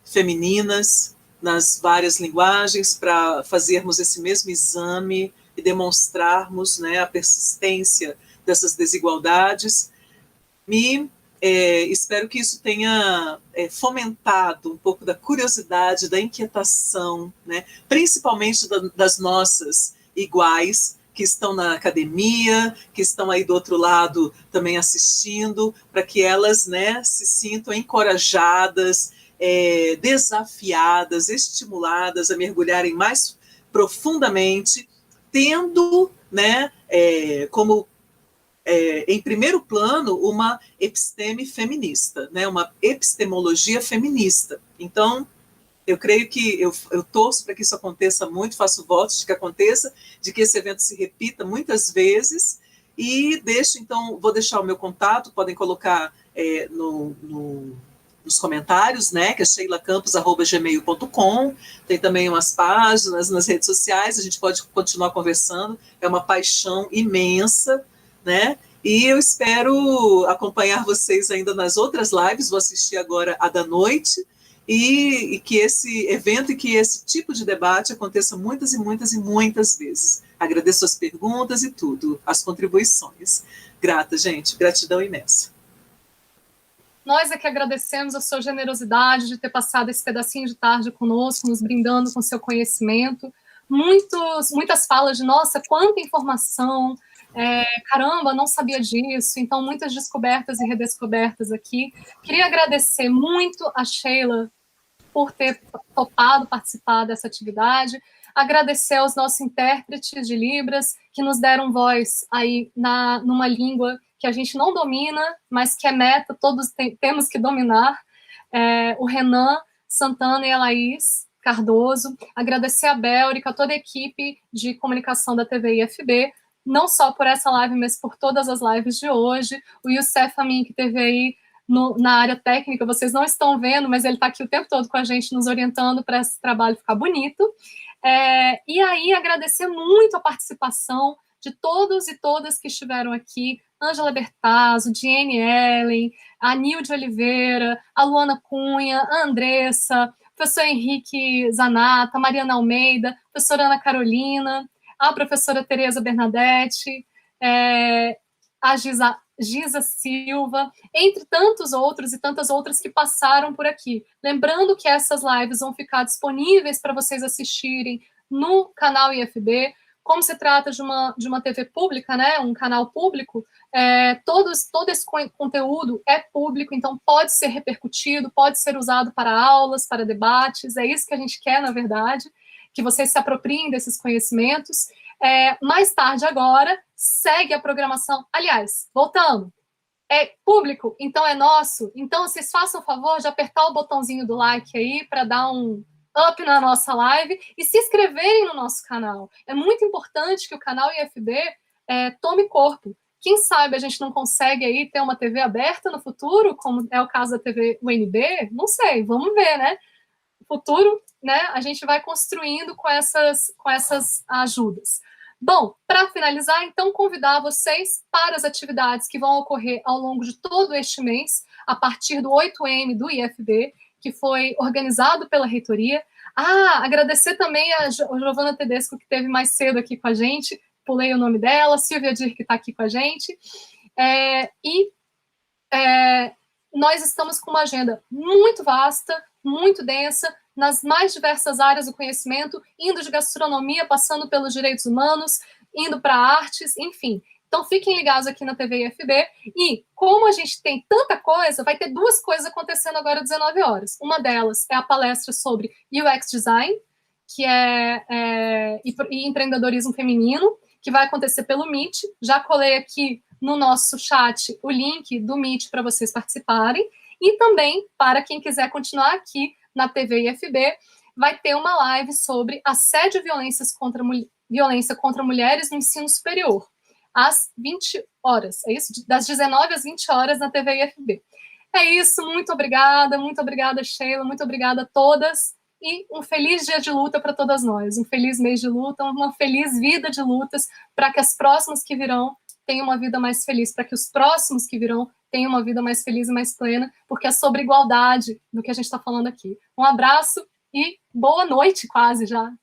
femininas nas várias linguagens para fazermos esse mesmo exame e demonstrarmos, né, a persistência dessas desigualdades. Espero que isso tenha fomentado um pouco da curiosidade, da inquietação, né, principalmente das nossas iguais, que estão na academia, que estão aí do outro lado também assistindo, para que elas, né, se sintam encorajadas, desafiadas, estimuladas a mergulharem mais profundamente, tendo, né, como em primeiro plano uma episteme feminista, né, uma epistemologia feminista. Então, Eu creio que eu torço para que isso aconteça muito, faço votos de que aconteça, de que esse evento se repita muitas vezes, e vou deixar o meu contato, podem colocar nos comentários, né, que é sheilacampos@gmail.com, tem também umas páginas nas redes sociais, a gente pode continuar conversando, é uma paixão imensa, né, e eu espero acompanhar vocês ainda nas outras lives, vou assistir agora a da noite, e que esse evento e que esse tipo de debate aconteça muitas e muitas e muitas vezes. Agradeço as perguntas e tudo, as contribuições. Grata, gente, gratidão imensa. Nós é que agradecemos a sua generosidade de ter passado esse pedacinho de tarde conosco, nos brindando com seu conhecimento. Muitas falas de, nossa, quanta informação, caramba, não sabia disso. Então, muitas descobertas e redescobertas aqui. Queria agradecer muito a Sheila por ter topado participar dessa atividade. Agradecer aos nossos intérpretes de Libras, que nos deram voz aí numa língua que a gente não domina, mas que é meta, todos temos que dominar. O Renan Santana e a Laís Cardoso. Agradecer a Bélrica, a toda a equipe de comunicação da TV IFB, não só por essa live, mas por todas as lives de hoje. O Youssef Amin, que esteve aí na área técnica, vocês não estão vendo, mas ele está aqui o tempo todo com a gente, nos orientando para esse trabalho ficar bonito. E aí, agradecer muito a participação de todos e todas que estiveram aqui, Ângela Bertazzo, Diane Ellen, a Nilde Oliveira, a Luana Cunha, a Andressa, o professor Henrique Zanata, a Mariana Almeida, a professora Ana Carolina, a professora Tereza Bernadette, a Giza Silva, entre tantos outros e tantas outras que passaram por aqui. Lembrando que essas lives vão ficar disponíveis para vocês assistirem no canal IFB. Como se trata de uma TV pública, né, um canal público, todo esse conteúdo é público, então pode ser repercutido, pode ser usado para aulas, para debates, é isso que a gente quer, na verdade, que vocês se apropriem desses conhecimentos. Mais tarde agora, segue a programação. Aliás, voltando, é público, então é nosso, então vocês façam o favor de apertar o botãozinho do like aí para dar um up na nossa live e se inscreverem no nosso canal. É muito importante que o canal IFB tome corpo. Quem sabe a gente não consegue aí ter uma TV aberta no futuro, como é o caso da TV UNB? Não sei, vamos ver, né? No futuro, né, a gente vai construindo com essas ajudas. Bom, para finalizar, então, convidar vocês para as atividades que vão ocorrer ao longo de todo este mês, a partir do 8M do IFB, que foi organizado pela reitoria. Agradecer também a Giovana Tedesco, que esteve mais cedo aqui com a gente, pulei o nome dela, Silvia Dir, que está aqui com a gente, nós estamos com uma agenda muito vasta, muito densa, nas mais diversas áreas do conhecimento, indo de gastronomia, passando pelos direitos humanos, indo para artes, enfim. Então, fiquem ligados aqui na TV IFB. E, como a gente tem tanta coisa, vai ter duas coisas acontecendo agora às 19 horas. Uma delas é a palestra sobre UX Design, que e empreendedorismo feminino, que vai acontecer pelo Meet. Já colei aqui no nosso chat o link do Meet para vocês participarem. E também, para quem quiser continuar aqui na TV IFB, vai ter uma live sobre assédio e violência contra mulheres no ensino superior, às 20 horas, é isso? Das 19 às 20 horas na TV IFB. É isso, muito obrigada, Sheila, muito obrigada a todas, e um feliz dia de luta para todas nós, um feliz mês de luta, uma feliz vida de lutas, para que as próximas que virão tenham uma vida mais feliz, para que os próximos que virão tenham uma vida mais feliz e mais plena, porque é sobre igualdade do que a gente está falando aqui. Um abraço e boa noite quase já.